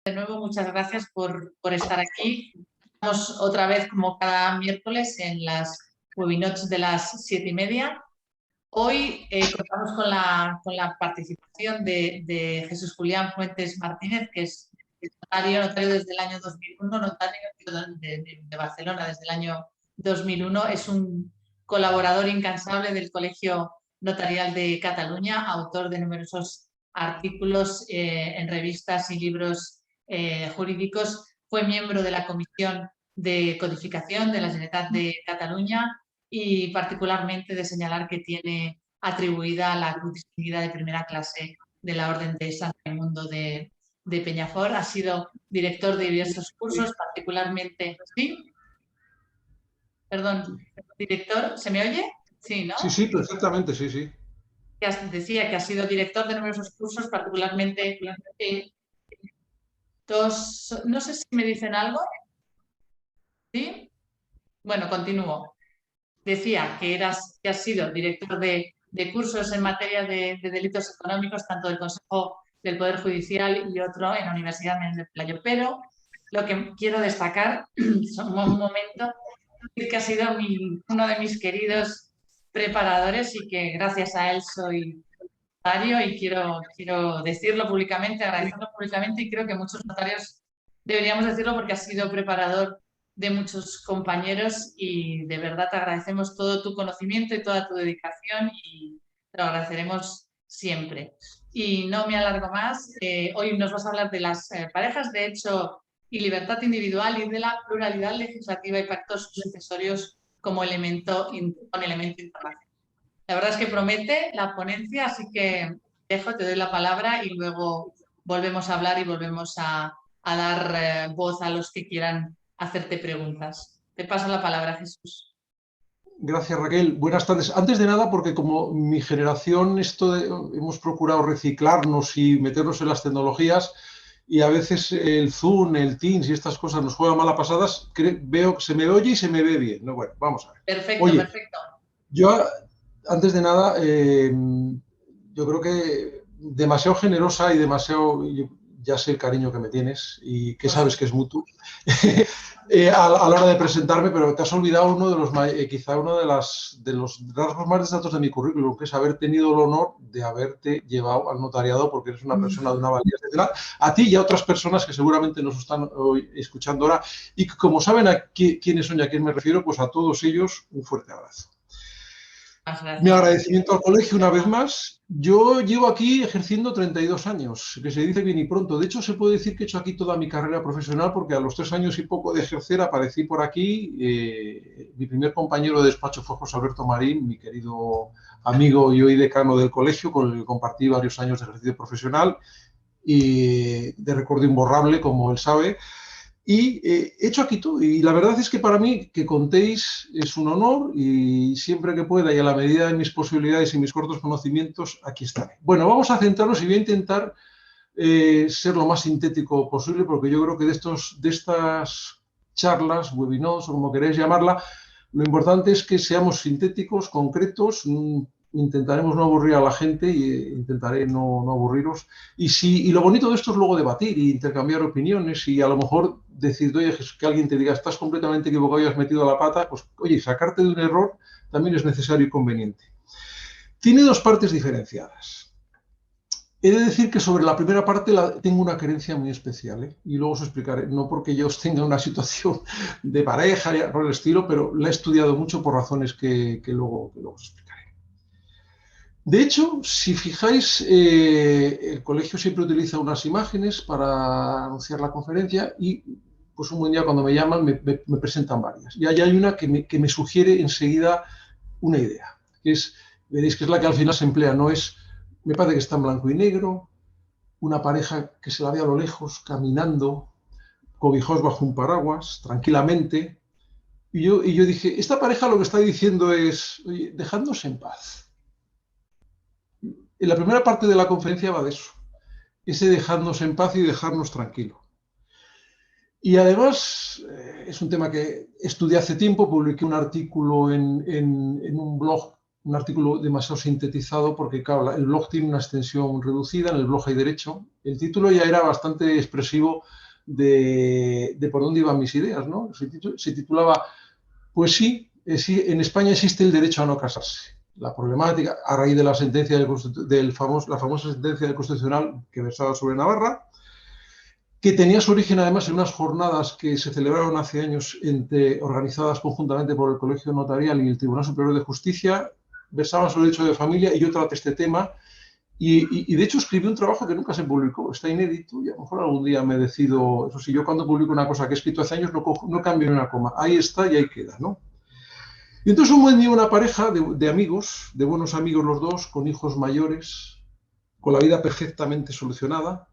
De nuevo, muchas gracias por estar aquí. Estamos otra vez, como cada miércoles, en las webinotes de las 7:30. Hoy contamos con la participación de Jesús Julián Fuentes Martínez, que es notario desde el año 2001, notario de Barcelona desde el año 2001. Es un colaborador incansable del Colegio Notarial de Cataluña, autor de numerosos artículos en revistas y libros jurídicos. Fue miembro de la Comisión de Codificación de la Generalitat de Cataluña y particularmente de señalar que tiene atribuida la Cruz Distinguida de primera clase de la Orden de San Raimundo de Peñafort. Ha sido director de diversos cursos, particularmente... ¿Sí? Perdón, director, ¿se me oye? Sí, ¿no? Sí, sí, perfectamente, sí, sí. Decía que ha sido director de numerosos cursos, particularmente no sé si me dicen algo. ¿Sí? Bueno, continúo. Decía que has sido director de cursos en materia de delitos económicos, tanto del Consejo del Poder Judicial y otro en la Universidad Menéndez del Pelayo. Pero lo que quiero destacar, un momento, es que ha sido uno de mis queridos preparadores y que gracias a él soy notario y quiero decirlo públicamente, agradecerlo públicamente, y creo que muchos notarios deberíamos decirlo porque has sido preparador de muchos compañeros y de verdad te agradecemos todo tu conocimiento y toda tu dedicación y te lo agradeceremos siempre. Y no me alargo más, hoy nos vas a hablar de las parejas de hecho y libertad individual y de la pluralidad legislativa y pactos sucesorios como elemento internacional. La verdad es que promete la ponencia, así que te doy la palabra y luego volvemos a hablar y volvemos a dar voz a los que quieran hacerte preguntas. Te paso la palabra, Jesús. Gracias, Raquel. Buenas tardes. Antes de nada, porque como mi generación hemos procurado reciclarnos y meternos en las tecnologías y a veces el Zoom, el Teams y estas cosas nos juegan malas pasadas, veo que se me oye y se me ve bien. No, bueno, vamos a ver. Perfecto, Oye, perfecto. yo antes de nada, yo creo que demasiado generosa y demasiado, ya sé el cariño que me tienes y que sabes que es mutuo. A la hora de presentarme, pero te has olvidado uno de los, quizá uno de los rasgos más destacados de mi currículum, que es haber tenido el honor de haberte llevado al notariado, porque eres una persona de una valía excepcional, a ti y a otras personas que seguramente nos están hoy escuchando ahora, y que como saben a quiénes son y a quién me refiero, pues a todos ellos un fuerte abrazo. Mi agradecimiento al colegio una vez más. Yo llevo aquí ejerciendo 32 años, que se dice bien y pronto. De hecho, se puede decir que he hecho aquí toda mi carrera profesional porque a los 3 años y poco de ejercer aparecí por aquí. Mi primer compañero de despacho fue José Alberto Marín, mi querido amigo y hoy decano del colegio, con el que compartí varios años de ejercicio profesional y de recuerdo imborrable, como él sabe. Y he hecho aquí todo. Y la verdad es que para mí que contéis es un honor y siempre que pueda y a la medida de mis posibilidades y mis cortos conocimientos, aquí estaré. Bueno, vamos a centrarnos y voy a intentar ser lo más sintético posible porque yo creo que de estas charlas, webinars o como queréis llamarla, lo importante es que seamos sintéticos, concretos. Intentaremos no aburrir a la gente e intentaré no aburriros. Y lo bonito de esto es luego debatir e intercambiar opiniones y a lo mejor decir, oye, que alguien te diga, estás completamente equivocado y has metido la pata, pues oye, sacarte de un error también es necesario y conveniente. Tiene dos partes diferenciadas. He de decir que sobre la primera parte tengo una creencia muy especial, ¿eh? Y luego os explicaré, no porque yo tenga una situación de pareja por el estilo, pero la he estudiado mucho por razones que luego os explicaré. De hecho, si fijáis, el colegio siempre utiliza unas imágenes para anunciar la conferencia y pues un buen día cuando me llaman me presentan varias. Y ahí hay una que me sugiere enseguida una idea, que es, veréis que es la que al final se emplea, no es, me parece que está en blanco y negro, una pareja que se la ve a lo lejos caminando, cobijados bajo un paraguas, tranquilamente. Y yo dije, esta pareja lo que está diciendo es, oye, dejadnos en paz. En la primera parte de la conferencia va de eso, ese dejarnos en paz y dejarnos tranquilo. Y además es un tema que estudié hace tiempo, publiqué un artículo en un blog un artículo demasiado sintetizado porque, claro, el blog tiene una extensión reducida, en el blog hay derecho. El título ya era bastante expresivo de por dónde iban mis ideas, ¿no? Se titulaba, pues sí, en España existe el derecho a no casarse. La problemática, a raíz de la sentencia la famosa sentencia del Constitucional que versaba sobre Navarra, que tenía su origen además en unas jornadas que se celebraron hace años organizadas conjuntamente por el Colegio Notarial y el Tribunal Superior de Justicia, versaban sobre el derecho de familia y yo traté este tema y de hecho escribí un trabajo que nunca se publicó, está inédito y a lo mejor algún día me decido, eso sí, yo cuando publico una cosa que he escrito hace años no cambio ni una coma, ahí está y ahí queda, ¿no? Y entonces un buen día una pareja de amigos, de buenos amigos los dos, con hijos mayores, con la vida perfectamente solucionada,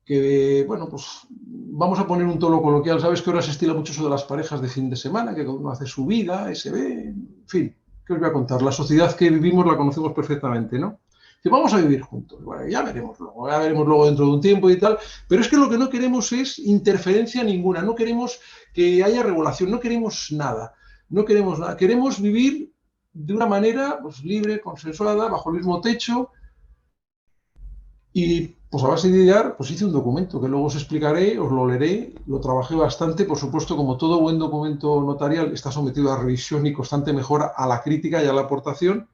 que, bueno, pues vamos a poner un tono coloquial. Sabes que ahora se estila mucho eso de las parejas de fin de semana, que cada uno hace su vida, se ve, en fin, ¿qué os voy a contar? La sociedad que vivimos la conocemos perfectamente, ¿no? Que vamos a vivir juntos. Bueno, ya veremos luego dentro de un tiempo y tal, pero es que lo que no queremos es interferencia ninguna, no queremos que haya regulación, no queremos nada, queremos vivir de una manera pues, libre, consensuada, bajo el mismo techo. Y pues a base de idear, pues hice un documento que luego os explicaré, os lo leeré, lo trabajé bastante, por supuesto, como todo buen documento notarial, está sometido a revisión y constante mejora, a la crítica y a la aportación,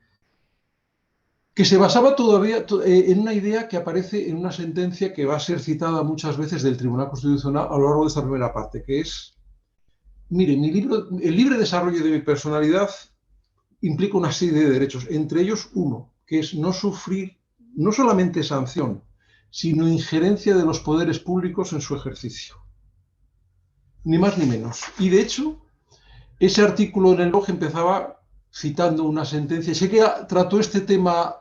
que se basaba todavía en una idea que aparece en una sentencia que va a ser citada muchas veces del Tribunal Constitucional a lo largo de esta primera parte, que es, mire, el libre desarrollo de mi personalidad implica una serie de derechos, entre ellos uno, que es no sufrir no solamente sanción, sino injerencia de los poderes públicos en su ejercicio. Ni más ni menos. Y de hecho, ese artículo en el blog empezaba citando una sentencia. Sé que trató este tema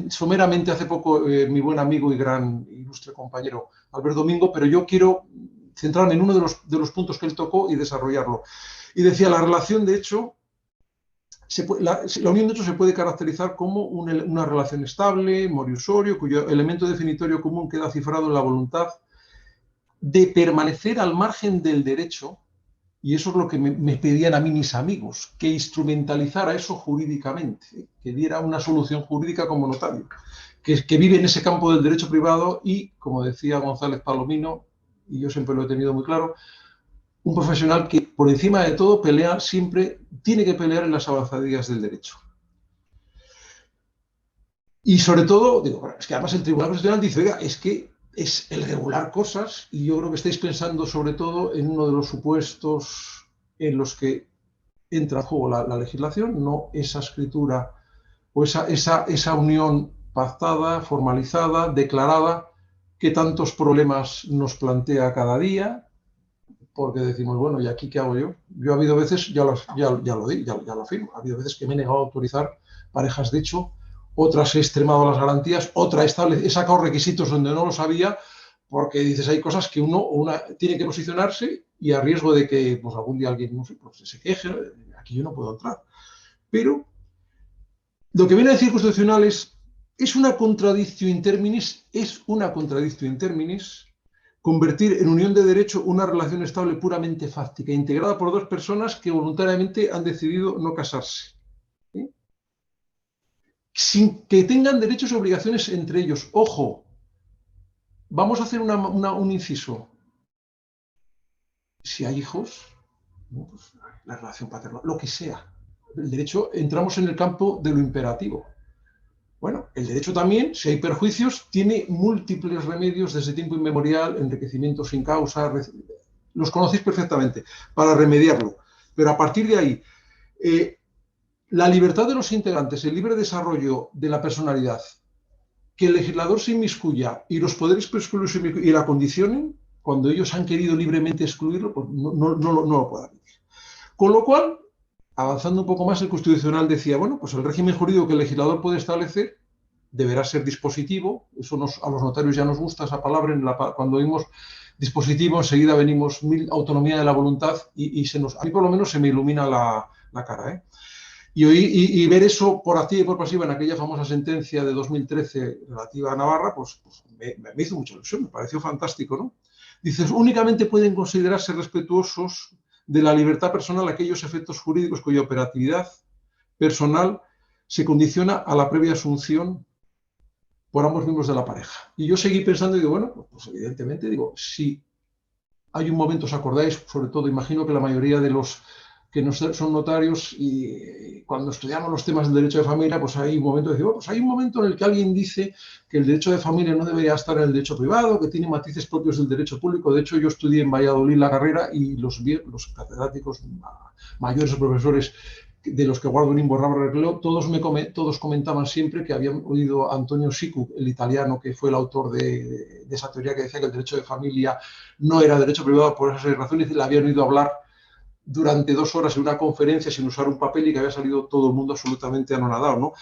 someramente hace poco mi buen amigo y gran ilustre compañero Albert Domingo, pero yo quiero centrarme en uno de los puntos que él tocó y desarrollarlo. Y decía, la relación, de hecho, la unión de hechos se puede caracterizar como una relación estable, moriusorio, cuyo elemento definitorio común queda cifrado en la voluntad de permanecer al margen del derecho, y eso es lo que me pedían a mí mis amigos, que instrumentalizara eso jurídicamente, que diera una solución jurídica como notario, que vive en ese campo del derecho privado y, como decía González Palomino, y yo siempre lo he tenido muy claro, un profesional que por encima de todo pelea siempre, tiene que pelear en las avanzadillas del derecho. Y sobre todo, digo, es que además el Tribunal Constitucional dice, oiga, es que es el regular cosas y yo creo que estáis pensando sobre todo en uno de los supuestos en los que entra en juego la legislación, no esa escritura o esa unión pactada, formalizada, declarada, que tantos problemas nos plantea cada día, porque decimos, bueno, ¿y aquí qué hago yo? Yo ha habido veces, ya lo afirmo, ha habido veces que me he negado a autorizar parejas de hecho, otras he extremado las garantías, he sacado requisitos donde no lo sabía, porque dices, hay cosas que una tiene que posicionarse y a riesgo de que pues, algún día alguien no sé, pues, se queje, aquí yo no puedo entrar. Pero lo que viene a decir Constitucional es una contradictio in terminis, convertir en unión de derecho una relación estable puramente fáctica, integrada por dos personas que voluntariamente han decidido no casarse, ¿sí? Sin que tengan derechos y obligaciones entre ellos. Ojo, vamos a hacer un inciso. Si hay hijos, ¿no? Pues la relación paternal, lo que sea. El derecho, entramos en el campo de lo imperativo. Bueno, el derecho también, si hay perjuicios, tiene múltiples remedios desde tiempo inmemorial, enriquecimiento sin causa, los conocéis perfectamente, para remediarlo. Pero a partir de ahí, la libertad de los integrantes, el libre desarrollo de la personalidad, que el legislador se inmiscuya y los poderes exclusivos y la condicionen, cuando ellos han querido libremente excluirlo, pues no lo puedan hacer. Con lo cual, avanzando un poco más, el Constitucional decía, bueno, pues el régimen jurídico que el legislador puede establecer deberá ser dispositivo. Eso a los notarios ya nos gusta esa palabra. Cuando oímos dispositivo, enseguida venimos autonomía de la voluntad y a mí por lo menos se me ilumina la cara, ¿eh? Y ver eso por activa y por pasiva en aquella famosa sentencia de 2013 relativa a Navarra, pues me hizo mucha ilusión, me pareció fantástico, ¿no? Dices, únicamente pueden considerarse respetuosos de la libertad personal aquellos efectos jurídicos cuya operatividad personal se condiciona a la previa asunción por ambos miembros de la pareja. Y yo seguí pensando y digo, bueno, pues evidentemente, digo, si hay un momento, os acordáis, sobre todo, imagino que la mayoría de los que no son notarios y cuando estudiamos los temas del derecho de familia, pues hay un momento de decir, bueno, pues hay un momento en el que alguien dice que el derecho de familia no debería estar en el derecho privado, que tiene matices propios del derecho público. De hecho, yo estudié en Valladolid la carrera y los catedráticos mayores o profesores de los que guardo un imborrable recreo, todos comentaban siempre que habían oído a Antonio Sicu, el italiano, que fue el autor de esa teoría que decía que el derecho de familia no era derecho privado por esas razones, y le habían oído hablar durante 2 horas en una conferencia sin usar un papel y que había salido todo el mundo absolutamente anonadado, ¿no?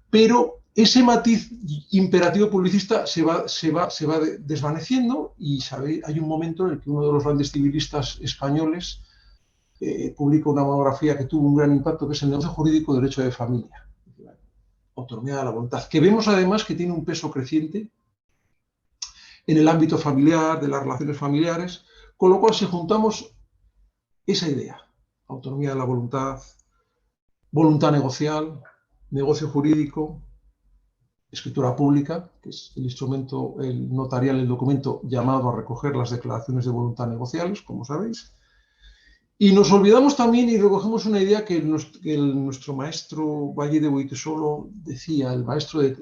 Pero ese matiz imperativo publicista se va desvaneciendo y hay un momento en el que uno de los grandes civilistas españoles publica una monografía que tuvo un gran impacto, que es el negocio jurídico de derecho de familia, autonomía de la voluntad, que vemos además que tiene un peso creciente en el ámbito familiar, de las relaciones familiares, con lo cual si juntamos esa idea, autonomía de la voluntad, voluntad negocial, negocio jurídico, escritura pública, que es el instrumento el notarial, el documento llamado a recoger las declaraciones de voluntad negociales, como sabéis. Y nos olvidamos también y recogemos una idea que nuestro maestro Valle de Boitesolo decía, el maestro de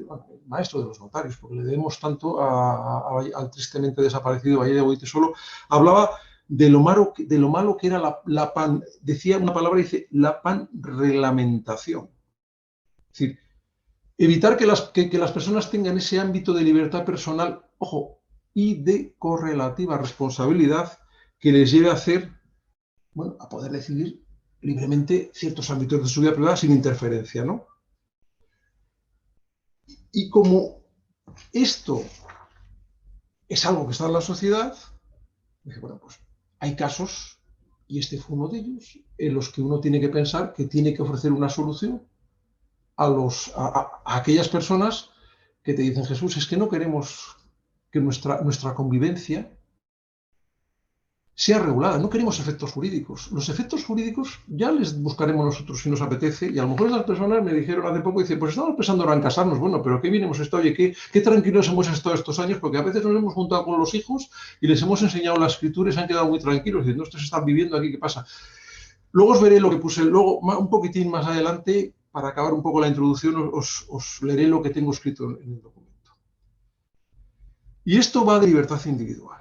los notarios, porque le debemos tanto al tristemente desaparecido Valle de Boitesolo, hablaba de lo malo que era decía una palabra, dice, la panreglamentación. Es decir, evitar que las personas tengan ese ámbito de libertad personal, ojo, y de correlativa responsabilidad que les lleve a hacer, bueno, a poder decidir libremente ciertos ámbitos de su vida privada sin interferencia, ¿no? Y como esto es algo que está en la sociedad, dije, bueno, pues hay casos, y este fue uno de ellos, en los que uno tiene que pensar que tiene que ofrecer una solución a aquellas personas que te dicen, Jesús, es que no queremos que nuestra convivencia sea regulada, no queremos efectos jurídicos. Los efectos jurídicos ya les buscaremos nosotros si nos apetece, y a lo mejor esas personas me dijeron hace poco, dicen, pues estamos pensando ahora en casarnos, bueno, pero qué bien hemos estado, oye, qué tranquilos hemos estado estos años, porque a veces nos hemos juntado con los hijos y les hemos enseñado la escritura y se han quedado muy tranquilos, diciendo, estos están viviendo aquí, ¿qué pasa? Luego os veré lo que puse, luego un poquitín más adelante, para acabar un poco la introducción, os leeré lo que tengo escrito en el documento. Y esto va de libertad individual.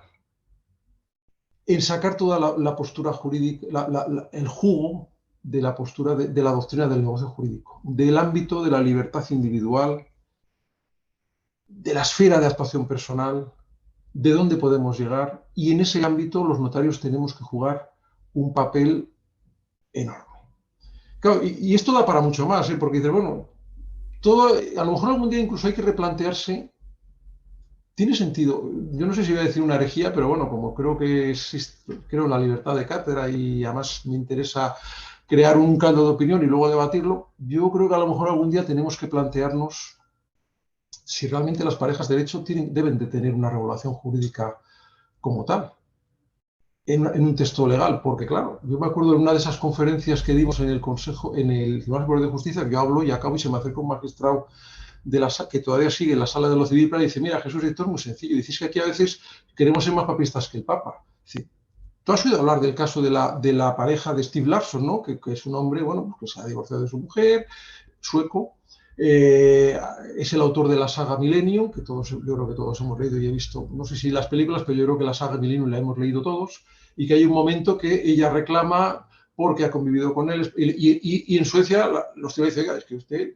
En sacar toda la postura jurídica, el jugo de la postura de la doctrina del negocio jurídico, del ámbito de la libertad individual, de la esfera de actuación personal, de dónde podemos llegar, y en ese ámbito los notarios tenemos que jugar un papel enorme. Claro, y esto da para mucho más, porque dices, bueno, a lo mejor algún día incluso hay que replantearse. Tiene sentido. Yo no sé si voy a decir una herejía, pero bueno, como creo que creo en la libertad de cátedra y además me interesa crear un caldo de opinión y luego debatirlo, yo creo que a lo mejor algún día tenemos que plantearnos si realmente las parejas de derecho deben de tener una regulación jurídica como tal, en un texto legal, porque claro, yo me acuerdo de una de esas conferencias que dimos en el Consejo, en el Tribunal Superior de Justicia, que yo hablo y acabo y se me acerca un magistrado que todavía sigue en la sala de lo civil, y dice, mira, Jesús, esto es muy sencillo. Dices que aquí a veces queremos ser más papistas que el Papa. Dice, tú has oído hablar del caso de la pareja de Steve Larson, ¿no? Que es un hombre, bueno, pues que se ha divorciado de su mujer, sueco, es el autor de la saga Millennium, que yo creo que todos hemos leído y he visto, no sé si las películas, pero yo creo que la saga Millennium la hemos leído todos, y que hay un momento que ella reclama porque ha convivido con él, y en Suecia los tribunales dicen, es que usted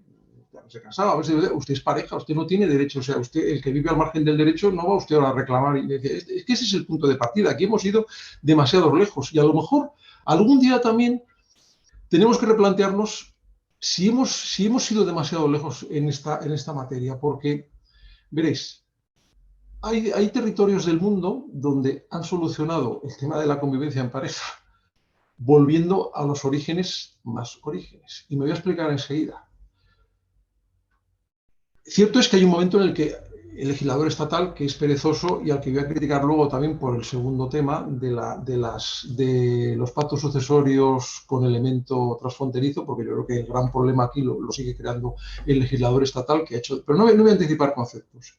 se casaba, a ver si usted es pareja, usted no tiene derecho, o sea, usted, el que vive al margen del derecho, no va usted ahora a reclamar. Y decía, es que ese es el punto de partida, aquí hemos ido demasiado lejos, y a lo mejor algún día también tenemos que replantearnos si hemos ido demasiado lejos en esta materia, porque, veréis, hay territorios del mundo donde han solucionado el tema de la convivencia en pareja, volviendo a los orígenes más orígenes, y me voy a explicar enseguida. Cierto es que hay un momento en el que el legislador estatal, que es perezoso y al que voy a criticar luego también por el segundo tema de los pactos sucesorios con elemento transfronterizo, porque yo creo que el gran problema aquí lo sigue creando el legislador estatal que ha hecho. Pero no voy a anticipar conceptos.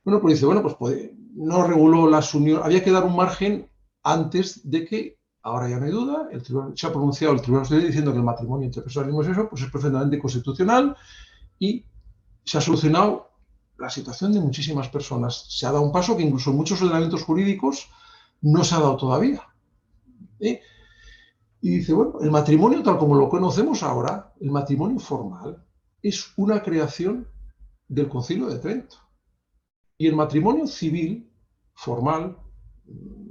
Bueno, pues dice, bueno, pues no reguló las uniones, había que dar un margen antes de que, ahora ya no hay duda, se ha pronunciado el Tribunal Constitucional diciendo que el matrimonio entre personas del mismo sexo pues es perfectamente constitucional y se ha solucionado la situación de muchísimas personas. Se ha dado un paso que incluso en muchos ordenamientos jurídicos no se ha dado todavía. ¿Eh? Y dice, bueno, el matrimonio tal como lo conocemos ahora, el matrimonio formal, es una creación del Concilio de Trento. Y el matrimonio civil, formal,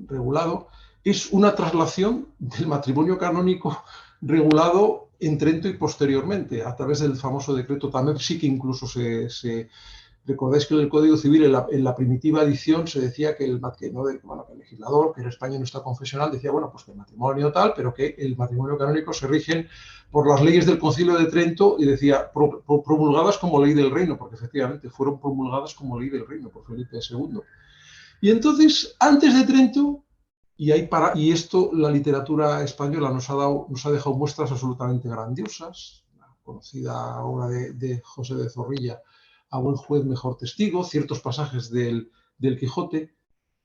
regulado, es una traslación del matrimonio canónico regulado en Trento y posteriormente, a través del famoso decreto Tamer. Sí que incluso recordáis que en el Código Civil, en la primitiva edición, se decía que el legislador, que era español, está confesional, decía, bueno, pues que el matrimonio tal, pero que el matrimonio canónico se rigen por las leyes del Concilio de Trento, y decía, promulgadas como ley del reino, porque efectivamente fueron promulgadas como ley del reino por Felipe II. Y entonces, antes de Trento, y esto la literatura española nos ha dejado muestras absolutamente grandiosas, la conocida obra de José de Zorrilla, A buen juez, mejor testigo, ciertos pasajes del Quijote.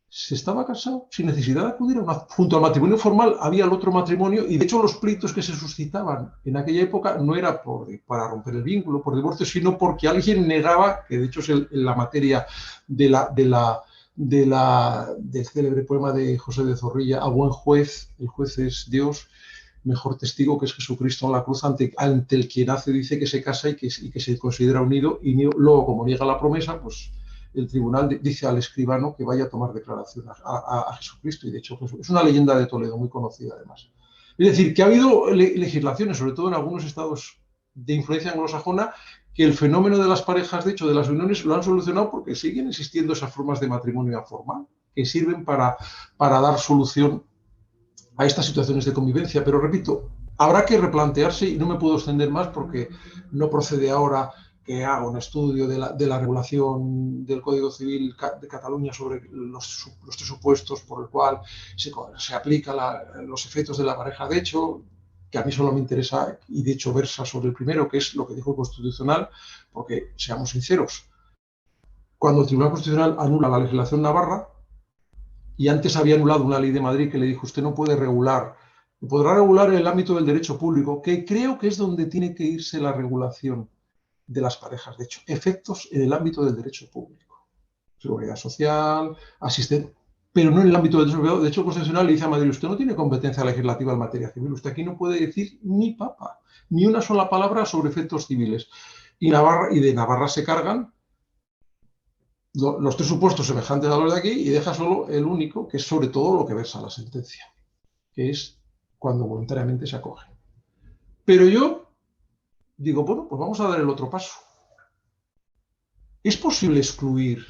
Se estaba casado sin necesidad de acudir junto al matrimonio formal había el otro matrimonio, y de hecho los pleitos que se suscitaban en aquella época no era para romper el vínculo, por divorcio, sino porque alguien negaba, que de hecho es la materia del célebre poema de José de Zorrilla, A buen juez, el juez es Dios, mejor testigo, que es Jesucristo en la cruz, ante el que nace, dice que se casa y que se considera unido, y luego, como niega la promesa, pues el tribunal dice al escribano que vaya a tomar declaración a Jesucristo, y de hecho es una leyenda de Toledo muy conocida además. Es decir, que ha habido legislaciones, sobre todo en algunos estados de influencia anglosajona, que el fenómeno de las parejas, de hecho, de las uniones, lo han solucionado porque siguen existiendo esas formas de matrimonio informal que sirven para dar solución a estas situaciones de convivencia. Pero repito, habrá que replantearse, y no me puedo extender más porque no procede ahora que haga un estudio de la regulación del Código Civil de Cataluña sobre los supuestos por el cual se aplican los efectos de la pareja. De hecho, que a mí solo me interesa, y de hecho versa sobre el primero, que es lo que dijo el Constitucional, porque, seamos sinceros, cuando el Tribunal Constitucional anula la legislación navarra, y antes había anulado una ley de Madrid que le dijo, usted no puede regular, podrá regular en el ámbito del derecho público, que creo que es donde tiene que irse la regulación de las parejas. De hecho, efectos en el ámbito del derecho público. Seguridad social, asistencia, pero no en el ámbito del derecho privado. De hecho, el Constitucional le dice a Madrid, usted no tiene competencia legislativa en materia civil, usted aquí no puede decir ni papa, ni una sola palabra sobre efectos civiles. Y de Navarra se cargan los tres supuestos semejantes a los de aquí, y deja solo el único, que es sobre todo lo que versa la sentencia, que es cuando voluntariamente se acoge. Pero yo digo, bueno, pues vamos a dar el otro paso. ¿Es posible excluir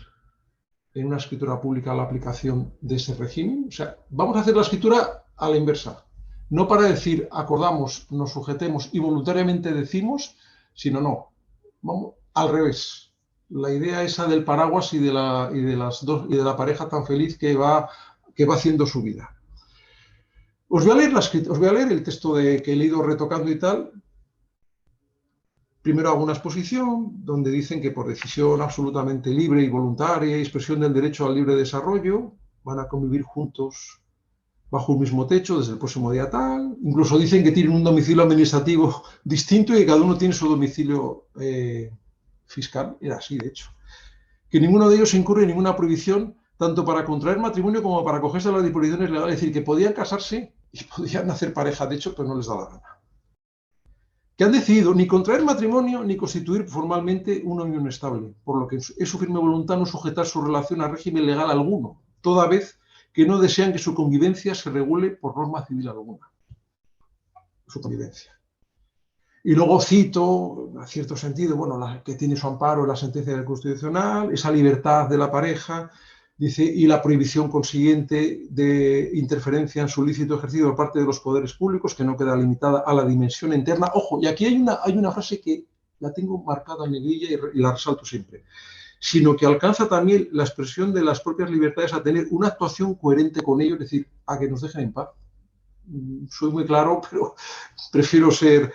en una escritura pública la aplicación de ese régimen? O sea, vamos a hacer la escritura a la inversa. No para decir, acordamos, nos sujetemos y voluntariamente decimos, sino no. Vamos al revés. La idea esa del paraguas y de la pareja tan feliz que va haciendo su vida. Os voy a leer el texto que he leído retocando y tal. Primero hago una exposición donde dicen que por decisión absolutamente libre y voluntaria y expresión del derecho al libre desarrollo van a convivir juntos bajo un mismo techo desde el próximo día tal. Incluso dicen que tienen un domicilio administrativo distinto y que cada uno tiene su domicilio fiscal. Era así, de hecho. Que ninguno de ellos incurre en ninguna prohibición, tanto para contraer matrimonio como para acogerse a las disposiciones legales. Es decir, que podían casarse y podían hacer pareja, de hecho, pero no les da la gana. Que han decidido ni contraer matrimonio ni constituir formalmente una unión estable, por lo que es su firme voluntad no sujetar su relación a régimen legal alguno, toda vez que no desean que su convivencia se regule por norma civil alguna. Su convivencia. Y luego cito, en cierto sentido, bueno, que tiene su amparo en la sentencia del Constitucional, esa libertad de la pareja, dice, y la prohibición consiguiente de interferencia en su lícito ejercicio por parte de los poderes públicos, que no queda limitada a la dimensión interna. Ojo, y aquí hay una frase que la tengo marcada en negrilla y la resalto siempre. sino que alcanza también la expresión de las propias libertades a tener una actuación coherente con ello, es decir, a que nos dejen en paz. Soy muy claro, pero prefiero ser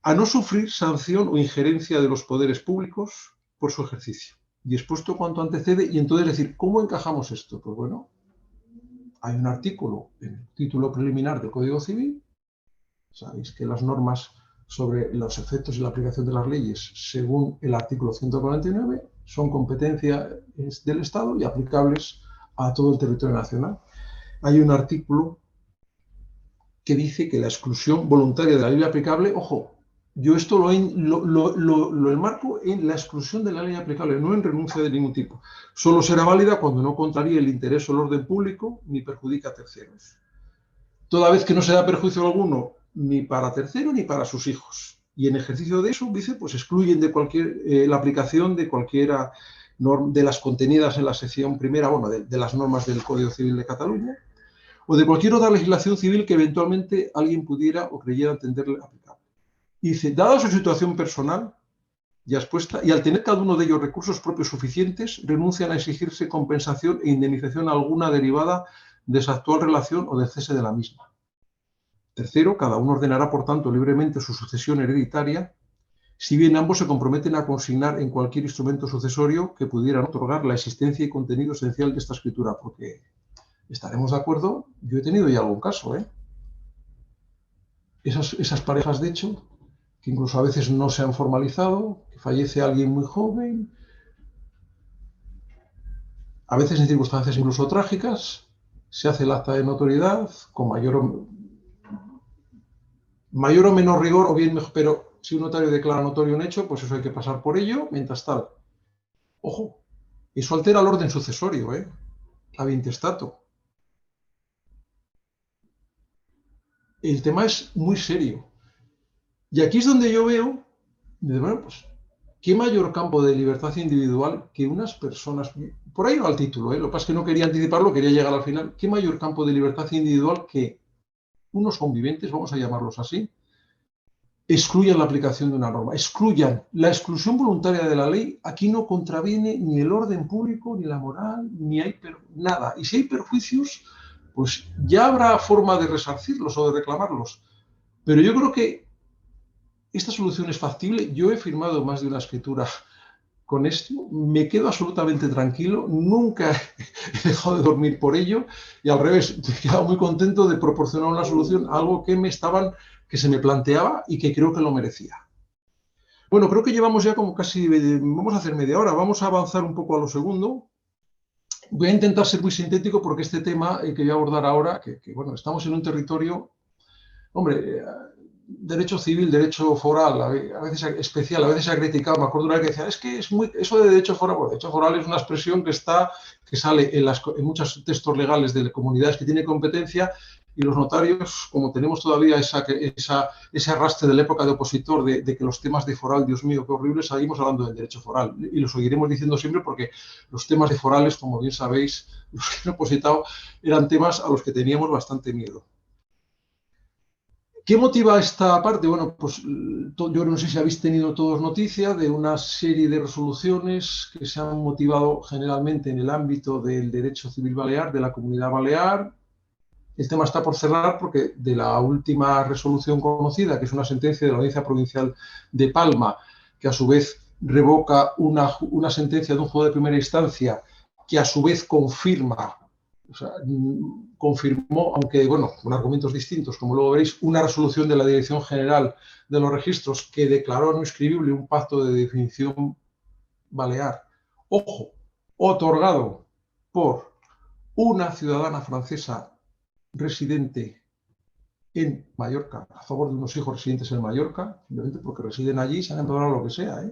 a no sufrir sanción o injerencia de los poderes públicos por su ejercicio. Y expuesto cuanto antecede, y entonces decir, ¿cómo encajamos esto? Pues bueno, hay un artículo en el título preliminar del Código Civil. Sabéis que las normas sobre los efectos y la aplicación de las leyes, según el artículo 149, son competencia del Estado y aplicables a todo el territorio nacional. Hay un artículo que dice que la exclusión voluntaria de la ley aplicable, ojo, yo esto lo enmarco en la exclusión de la ley aplicable, no en renuncia de ningún tipo. Solo será válida cuando no contraríe el interés o el orden público ni perjudica a terceros. Toda vez que no se da perjuicio alguno ni para tercero ni para sus hijos. Y en ejercicio de eso, dice, pues excluyen de la aplicación de cualquiera de las contenidas en la sección primera, bueno, de las normas del Código Civil de Cataluña, o de cualquier otra legislación civil que eventualmente alguien pudiera o creyera entenderle aplicable. Y dice, dada su situación personal ya expuesta, y al tener cada uno de ellos recursos propios suficientes, renuncian a exigirse compensación e indemnización alguna derivada de su actual relación o del cese de la misma. Tercero, cada uno ordenará, por tanto, libremente su sucesión hereditaria, si bien ambos se comprometen a consignar en cualquier instrumento sucesorio que pudieran otorgar la existencia y contenido esencial de esta escritura, porque estaremos de acuerdo, yo he tenido ya algún caso, esas parejas, de hecho, que incluso a veces no se han formalizado, que fallece alguien muy joven, a veces en circunstancias incluso trágicas, se hace el acta de notoriedad con mayor o menor rigor, o bien mejor, pero si un notario declara notorio un hecho, pues eso hay que pasar por ello, mientras tal. Ojo, eso altera el orden sucesorio, ab intestato. El tema es muy serio. Y aquí es donde yo veo, bueno, pues, ¿qué mayor campo de libertad individual que unas personas? Por ahí va el título, lo que pasa es que no quería anticiparlo, quería llegar al final. ¿Qué mayor campo de libertad individual que unos conviventes, vamos a llamarlos así, excluyan la aplicación de una norma, excluyan la exclusión voluntaria de la ley? Aquí no contraviene ni el orden público, ni la moral, ni hay nada. Y si hay perjuicios, pues ya habrá forma de resarcirlos o de reclamarlos. Pero yo creo que esta solución es factible. Yo he firmado más de una escritura con esto, me quedo absolutamente tranquilo, nunca he dejado de dormir por ello, y al revés, me he quedado muy contento de proporcionar una solución a algo que se me planteaba y que creo que lo merecía. Bueno, creo que llevamos ya como casi, vamos a hacer media hora, vamos a avanzar un poco a lo segundo. Voy a intentar ser muy sintético porque este tema que voy a abordar ahora, que bueno, estamos en un territorio, hombre, derecho civil, derecho foral, a veces especial, a veces se ha criticado. Me acuerdo una vez que decía, es que es muy, eso de derecho foral, bueno, derecho foral es una expresión que sale en muchos textos legales de comunidades que tienen competencia, y los notarios, como tenemos todavía ese arrastre de la época de opositor, de que los temas de foral, Dios mío, qué horrible, seguimos hablando del derecho foral, y lo seguiremos diciendo siempre porque los temas de forales, como bien sabéis, los que han opositado, eran temas a los que teníamos bastante miedo. ¿Qué motiva esta parte? Bueno, pues yo no sé si habéis tenido todos noticia de una serie de resoluciones que se han motivado generalmente en el ámbito del derecho civil balear, de la Comunidad Balear. El tema está por cerrar porque de la última resolución conocida, que es una sentencia de la Audiencia Provincial de Palma, que a su vez revoca una sentencia de un juez de primera instancia, que a su vez confirma, o sea, confirmó, aunque bueno, con argumentos distintos, como luego veréis, una resolución de la Dirección General de los Registros que declaró no inscribible un pacto de definición balear, ojo, otorgado por una ciudadana francesa residente en Mallorca, a favor de unos hijos residentes en Mallorca, simplemente porque residen allí, se han empadronado lo que sea,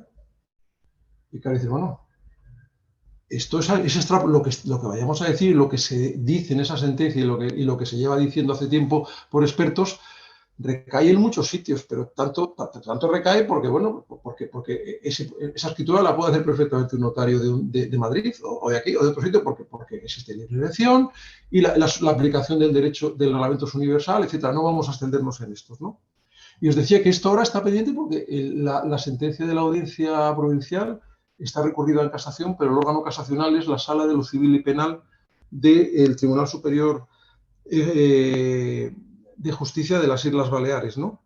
Y claro, dices, bueno, esto es lo que vayamos a decir, lo que se dice en esa sentencia y lo que se lleva diciendo hace tiempo por expertos, recae en muchos sitios, pero tanto recae porque, bueno, porque esa escritura la puede hacer perfectamente un notario de Madrid o de aquí o de otro sitio, porque existe libre elección y la aplicación del derecho del reglamento es universal, etcétera. No vamos a extendernos en estos, ¿no? Y os decía que esto ahora está pendiente porque la sentencia de la Audiencia Provincial está recurrida en casación, pero el órgano casacional es la Sala de lo Civil y Penal del Tribunal Superior de Justicia de las Islas Baleares, ¿no?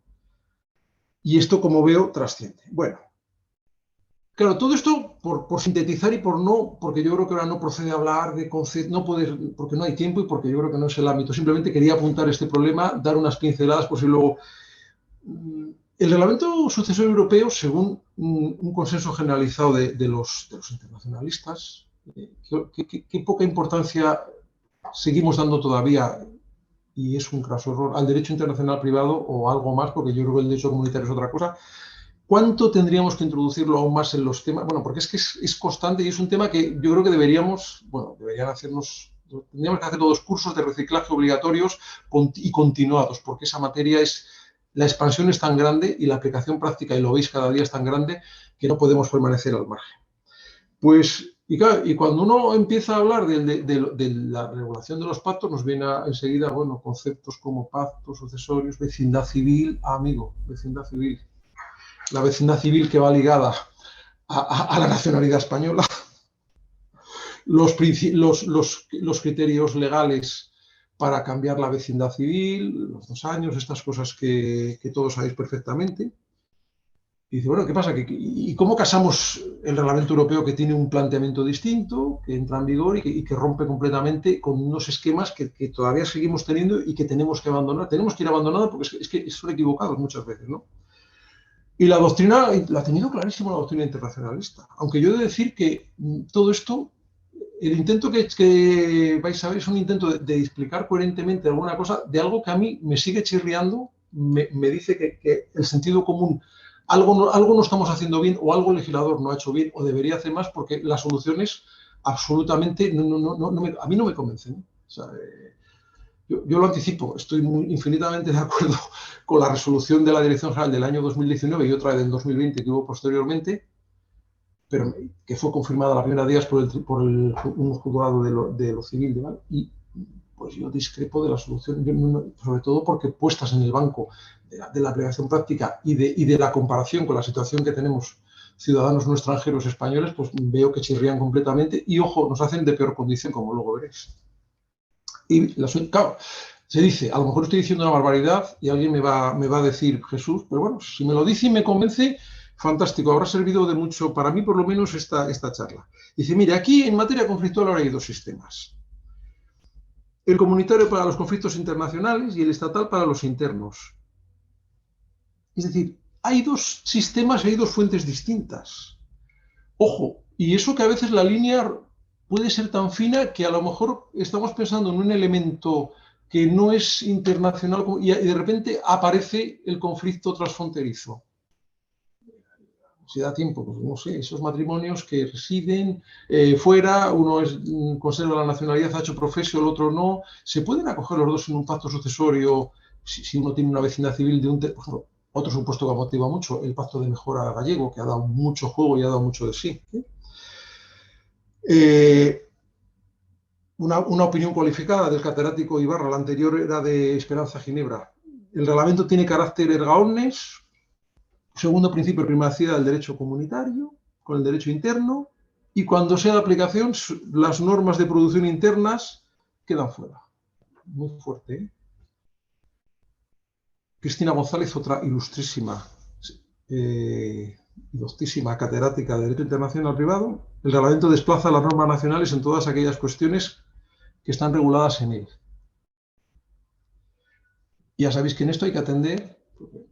Y esto, como veo, trasciende. Bueno, claro, todo esto por sintetizar y porque yo creo que ahora no procede a hablar de conceptos, porque no hay tiempo y porque yo creo que no es el ámbito. Simplemente quería apuntar este problema, dar unas pinceladas por si luego... El reglamento sucesorio europeo, según un consenso generalizado de los internacionalistas, qué poca importancia seguimos dando todavía, y es un craso error, al derecho internacional privado o algo más, porque yo creo que el derecho comunitario es otra cosa. ¿Cuánto tendríamos que introducirlo aún más en los temas? Bueno, porque es que es constante y es un tema que yo creo que deberíamos, bueno, tendríamos que hacer todos cursos de reciclaje obligatorios y continuados, porque esa materia la expansión es tan grande y la aplicación práctica, y lo veis cada día, es tan grande que no podemos permanecer al margen. Pues, y claro, y cuando uno empieza a hablar de la regulación de los pactos, nos viene enseguida, bueno, conceptos como pactos, sucesorios, vecindad civil, amigo, vecindad civil. La vecindad civil que va ligada a la nacionalidad española, los criterios legales para cambiar la vecindad civil, los 2 años, estas cosas que todos sabéis perfectamente. Y dice, bueno, ¿qué pasa? ¿Y cómo casamos el reglamento europeo que tiene un planteamiento distinto, que entra en vigor y que rompe completamente con unos esquemas que todavía seguimos teniendo y que tenemos que abandonar? Tenemos que ir abandonando porque es que son equivocados muchas veces, ¿no? Y la doctrina, la ha tenido clarísimo la doctrina internacionalista. Aunque yo he de decir que todo esto, el intento que vais a ver es un intento de explicar coherentemente alguna cosa de algo que a mí me sigue chirriando, me dice que el sentido común, algo no estamos haciendo bien, o algo el legislador no ha hecho bien, o debería hacer más, porque las soluciones absolutamente a mí no me convencen. O sea, yo lo anticipo, estoy infinitamente de acuerdo con la resolución de la Dirección General del año 2019 y otra del 2020 que hubo posteriormente, pero que fue confirmada la primera días por un juzgado de lo civil, ¿vale? Y pues yo discrepo de la solución, sobre todo porque puestas en el banco de la aplicación práctica y de la comparación con la situación que tenemos ciudadanos no extranjeros españoles, pues veo que chirrían completamente y, ojo, nos hacen de peor condición, como luego veréis. Y claro, se dice, a lo mejor estoy diciendo una barbaridad y alguien me va a decir, Jesús, pero bueno, si me lo dice y me convence, fantástico, habrá servido de mucho para mí, por lo menos, esta charla. Dice, mire, aquí en materia conflictual ahora hay 2 sistemas. El comunitario para los conflictos internacionales y el estatal para los internos. Es decir, hay 2 sistemas y hay 2 fuentes distintas. Ojo, y eso que a veces la línea puede ser tan fina que a lo mejor estamos pensando en un elemento que no es internacional y de repente aparece el conflicto transfronterizo. Si da tiempo, pues no sé, esos matrimonios que residen fuera, uno conserva la nacionalidad, ha hecho profesio, el otro no, se pueden acoger los 2 en un pacto sucesorio si uno tiene una vecindad civil de por ejemplo, otro supuesto que motiva mucho, el pacto de mejora gallego, que ha dado mucho juego y ha dado mucho de sí. Una opinión cualificada del catedrático Ibarra, la anterior era de Esperanza Ginebra. El reglamento tiene carácter erga omnes. Segundo principio de primacía del derecho comunitario con el derecho interno, y cuando sea de aplicación, las normas de producción internas quedan fuera. Muy fuerte, ¿eh? Cristina González, otra ilustrísima y doctísima catedrática de Derecho Internacional Privado, el reglamento desplaza las normas nacionales en todas aquellas cuestiones que están reguladas en él. Ya sabéis que en esto hay que atender,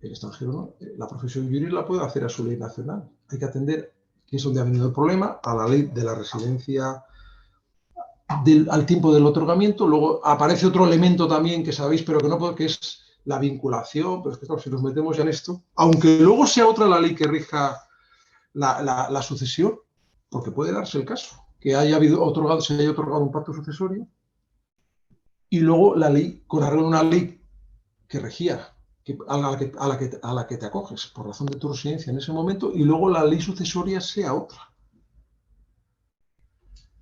el extranjero no, la profesión jurídica la puede hacer a su ley nacional. Hay que atender, que es donde ha venido el problema, a la ley de la residencia, al tiempo del otorgamiento. Luego aparece otro elemento también que sabéis, pero que no puedo, que es la vinculación. Pero es que claro, si nos metemos ya en esto, aunque luego sea otra la ley que rija la sucesión, porque puede darse el caso, que se haya otorgado un pacto sucesorio y luego la ley, con arreglo a una ley que regía, a la que te acoges por razón de tu residencia en ese momento, y luego la ley sucesoria sea otra.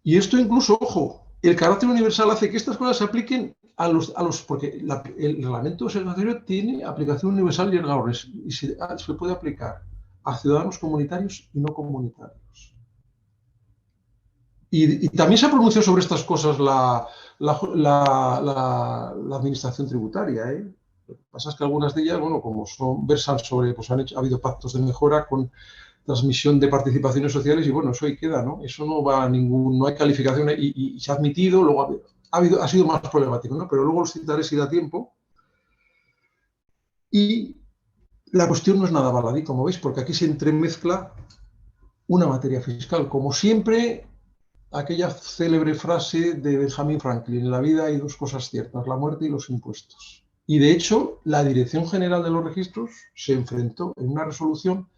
Y esto incluso, ojo, el carácter universal hace que estas cosas se apliquen a los porque el reglamento sucesorio tiene aplicación universal y erga omnes, y se puede aplicar a ciudadanos comunitarios y no comunitarios. Y también se ha pronunciado sobre estas cosas la administración tributaria, ¿eh? Lo que pasa es que algunas de ellas, bueno, como versan sobre, pues ha habido pactos de mejora con transmisión de participaciones sociales y bueno, eso ahí queda, ¿no? Eso no va a no hay calificación y se ha admitido, luego ha sido más problemático, ¿no? Pero luego los citaré si da tiempo. Y la cuestión no es nada baladí, como veis, porque aquí se entremezcla una materia fiscal. Como siempre, aquella célebre frase de Benjamin Franklin: en la vida hay dos cosas ciertas, la muerte y los impuestos. Y de hecho, la Dirección General de los Registros se enfrentó en una resolución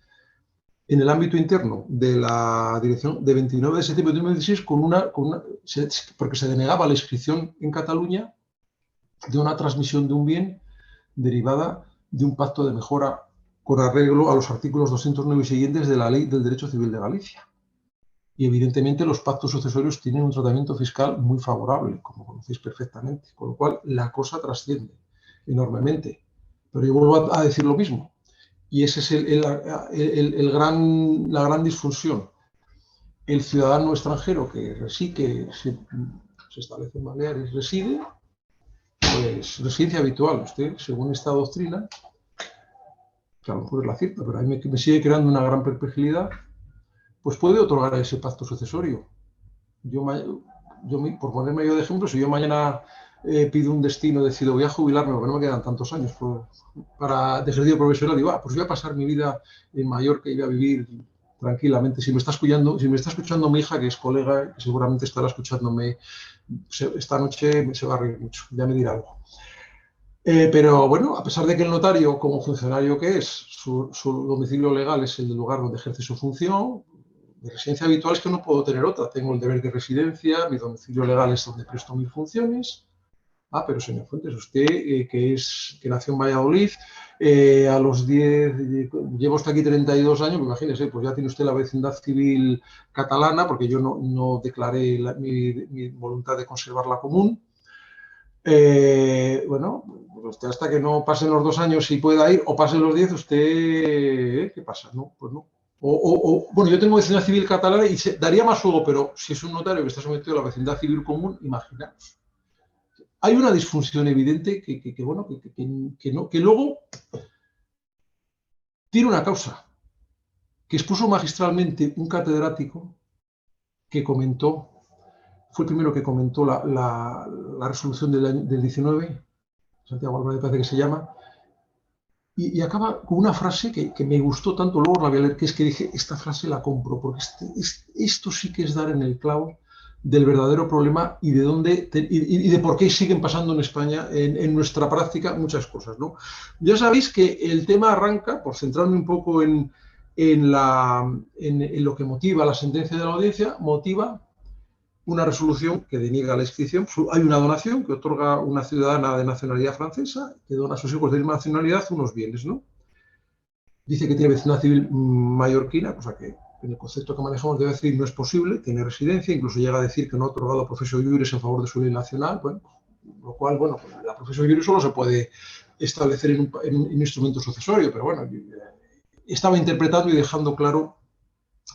en el ámbito interno de la dirección de 29 de septiembre de 2016 porque se denegaba la inscripción en Cataluña de una transmisión de un bien derivada de un pacto de mejora con arreglo a los artículos 209 y siguientes de la Ley del Derecho Civil de Galicia. Y evidentemente los pactos sucesorios tienen un tratamiento fiscal muy favorable, como conocéis perfectamente, con lo cual la cosa trasciende enormemente. Pero yo vuelvo a decir lo mismo, y esa es la gran disfunción. El ciudadano extranjero que se establece en Baleares, reside, pues residencia habitual. Usted, según esta doctrina, que a lo mejor es la cierta, pero a mí me sigue creando una gran perplejidad, pues puede otorgar ese pacto sucesorio. Por ponerme yo de ejemplo, si yo mañana pido un destino, decido voy a jubilarme porque no me quedan tantos años de ejercicio profesional, digo, pues voy a pasar mi vida en Mallorca y voy a vivir tranquilamente. Si me está escuchando mi hija, que es colega, que seguramente estará escuchándome esta noche, se va a reír mucho, ya me dirá algo. Pero bueno, a pesar de que el notario, como funcionario que es, su domicilio legal es el del lugar donde ejerce su función, mi residencia habitual es que no puedo tener otra. Tengo el deber de residencia, mi domicilio legal es donde presto mis funciones. Pero señor Fuentes, usted que nació en Valladolid, a los 10, llevo hasta aquí 32 años, imagínese, pues ya tiene usted la vecindad civil catalana, porque yo no declaré mi voluntad de conservarla común. Bueno, usted hasta que no pasen los 2 años y pueda ir, o pasen los 10, usted, ¿qué pasa? No, pues no. Bueno, yo tengo vecindad civil catalana y daría más juego, pero si es un notario que está sometido a la vecindad civil común, imaginaos. Hay una disfunción evidente que luego tiene una causa, que expuso magistralmente un catedrático que comentó, fue el primero que comentó la resolución del 19, Santiago Álvarez parece que se llama, y acaba con una frase que me gustó tanto, luego la voy a leer, que es que dije, esta frase la compro, porque esto sí que es dar en el clavo del verdadero problema y de por qué siguen pasando en España, en nuestra práctica, muchas cosas, ¿no? Ya sabéis que el tema arranca, por centrarme un poco en lo que motiva la sentencia de la audiencia, motiva una resolución que deniega la inscripción. Hay una donación que otorga una ciudadana de nacionalidad francesa que dona a sus hijos de misma nacionalidad unos bienes, ¿no? Dice que tiene vecindad civil mallorquina, cosa que en el concepto que manejamos debe decir no es posible, tiene residencia, incluso llega a decir que no ha otorgado profesio iuris en favor de su ley nacional, bueno, lo cual, bueno, pues la profesio iuris solo se puede establecer en un instrumento sucesorio, pero bueno, estaba interpretando y dejando claro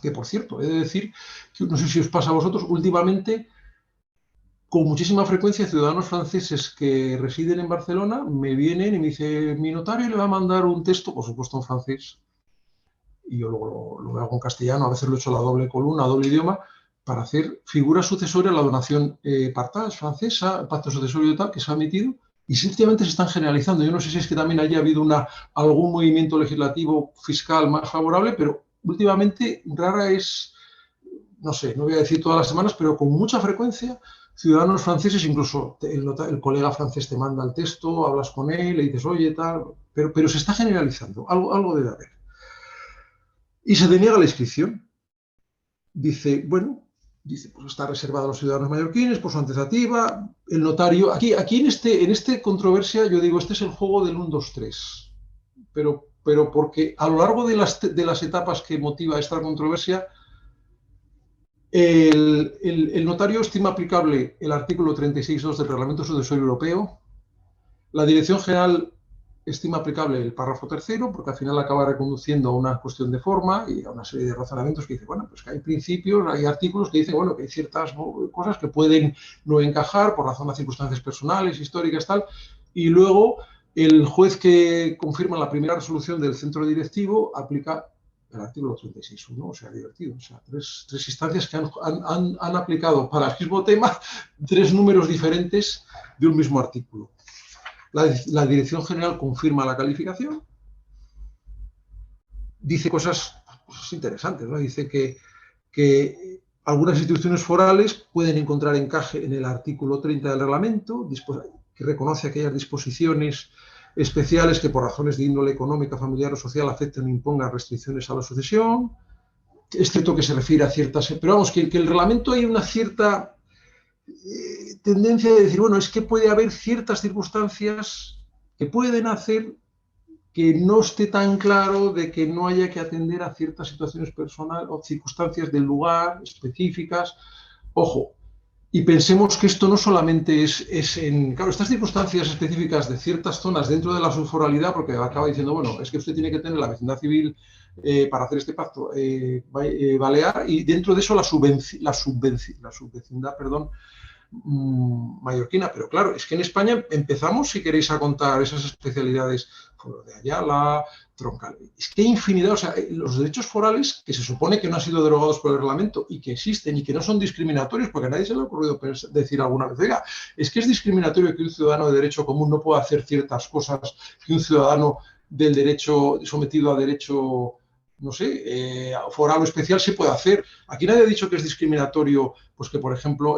que, por cierto, he de decir que no sé si os pasa a vosotros, últimamente, con muchísima frecuencia, ciudadanos franceses que residen en Barcelona me vienen y me dicen, mi notario le va a mandar un texto, por supuesto en francés, y yo luego lo hago en castellano, a veces lo he hecho a la doble columna, a doble idioma, para hacer figura sucesoria a la donación partage francesa, el pacto sucesorio y tal, que se ha emitido, y sencillamente se están generalizando. Yo no sé si es que también haya habido algún movimiento legislativo fiscal más favorable, pero últimamente rara es, no sé, no voy a decir todas las semanas, pero con mucha frecuencia, ciudadanos franceses, incluso el colega francés te manda el texto, hablas con él, le dices, oye, tal, pero se está generalizando, algo debe haber. Y se deniega la inscripción. Dice, pues está reservada a los ciudadanos mallorquines por su antecesativa, el notario, aquí en este controversia, yo digo, este es el juego del 1, 2, 3, pero porque a lo largo de las etapas que motiva esta controversia, el notario estima aplicable el artículo 36.2 del Reglamento Sucesorio Europeo, la Dirección General estima aplicable el párrafo tercero, porque al final acaba reconduciendo a una cuestión de forma y a una serie de razonamientos que dice, bueno, pues que hay principios, hay artículos que dicen, bueno, que hay ciertas cosas que pueden no encajar por razón de circunstancias personales, históricas, tal, y luego el juez que confirma la primera resolución del centro directivo aplica el artículo 36.1, o sea, divertido. O sea, tres instancias que han aplicado para el mismo tema 3 números diferentes de un mismo artículo. La Dirección General confirma la calificación, dice cosas interesantes, ¿no? Dice que algunas instituciones forales pueden encontrar encaje en el artículo 30 del reglamento, que reconoce aquellas disposiciones especiales que por razones de índole económica, familiar o social afecten o impongan restricciones a la sucesión. Es cierto que se refiere a ciertas... Pero vamos, que el reglamento hay una cierta tendencia de decir, bueno, es que puede haber ciertas circunstancias que pueden hacer que no esté tan claro de que no haya que atender a ciertas situaciones personales o circunstancias del lugar específicas. Ojo, y pensemos que esto no solamente es en... Claro, estas circunstancias específicas de ciertas zonas dentro de la subforalidad, porque acaba diciendo, bueno, es que usted tiene que tener la vecindad civil para hacer este pacto balear, y dentro de eso la subvecindad, perdón, mallorquina, pero claro, es que en España empezamos, si queréis, a contar esas especialidades, Foro de Ayala, Troncal. Es que hay infinidad, o sea, los derechos forales que se supone que no han sido derogados por el reglamento y que existen y que no son discriminatorios, porque a nadie se le ha ocurrido decir alguna vez, oiga, es que es discriminatorio que un ciudadano de derecho común no pueda hacer ciertas cosas que un ciudadano del derecho sometido a derecho, no sé, foral o especial se puede hacer. Aquí nadie ha dicho que es discriminatorio, pues que, por ejemplo,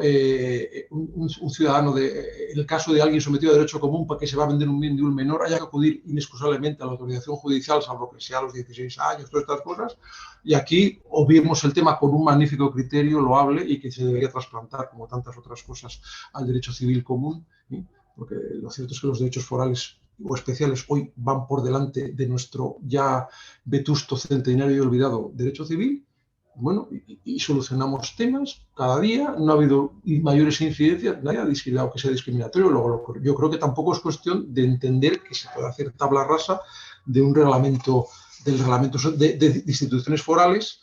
un ciudadano, en el caso de alguien sometido a derecho común para que se va a vender un bien de un menor, haya que acudir inexcusablemente a la autorización judicial, salvo que sea a los 16 años, todas estas cosas. Y aquí obviemos el tema con un magnífico criterio loable y que se debería trasplantar, como tantas otras cosas, al derecho civil común, ¿sí? Porque lo cierto es que los derechos forales o especiales hoy van por delante de nuestro ya vetusto, centenario y olvidado derecho civil. Bueno, y solucionamos temas cada día, no ha habido mayores incidencias, nadie ha discriminado que sea discriminatorio. Luego, yo creo que tampoco es cuestión de entender que se puede hacer tabla rasa de un reglamento, del reglamento de instituciones forales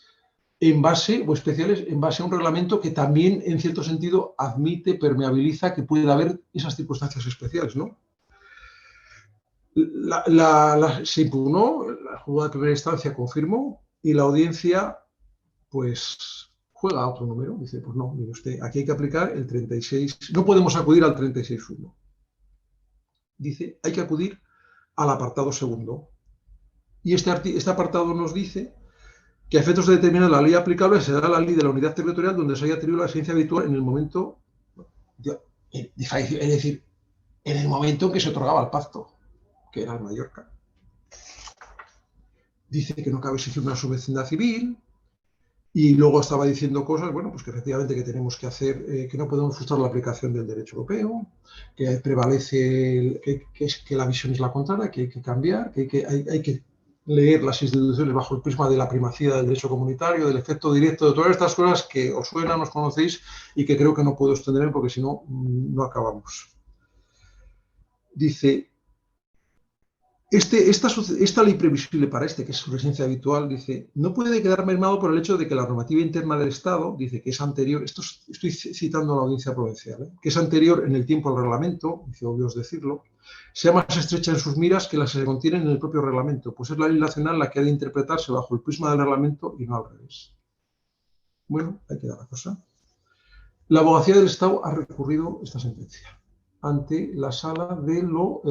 en base, o especiales, en base a un reglamento que también, en cierto sentido, admite, permeabiliza que pueda haber esas circunstancias especiales, ¿no? Se impugnó, la juzgado de primera instancia confirmó y la audiencia pues juega a otro número. Dice, pues no, mire usted, aquí hay que aplicar el 36, no podemos acudir al 36.1. Dice, hay que acudir al apartado segundo. Y este apartado nos dice que a efectos de determinar la ley aplicable será la ley de la unidad territorial donde se haya atribuido la residencia habitual en el momento, es decir, en el momento en que se otorgaba el pacto, que era en Mallorca. Dice que no cabe exigir una subvecindad civil y luego estaba diciendo cosas, bueno, pues que efectivamente que tenemos que hacer, que no podemos frustrar la aplicación del derecho europeo, que prevalece, que la visión es la contraria, que hay que cambiar, que hay que leer las instituciones bajo el prisma de la primacía del derecho comunitario, del efecto directo, de todas estas cosas que os suenan, os conocéis y que creo que no puedo extender porque si no, no acabamos. Dice, esta ley previsible para que es su residencia habitual, dice, no puede quedar mermado por el hecho de que la normativa interna del Estado, dice que es anterior, estoy citando a la audiencia provincial, que es anterior en el tiempo al reglamento, dice, obvio es decirlo, sea más estrecha en sus miras que las que se contienen en el propio reglamento, pues es la ley nacional la que ha de interpretarse bajo el prisma del reglamento y no al revés. Bueno, ahí queda la cosa. La abogacía del Estado ha recurrido esta sentencia ante la sala de lo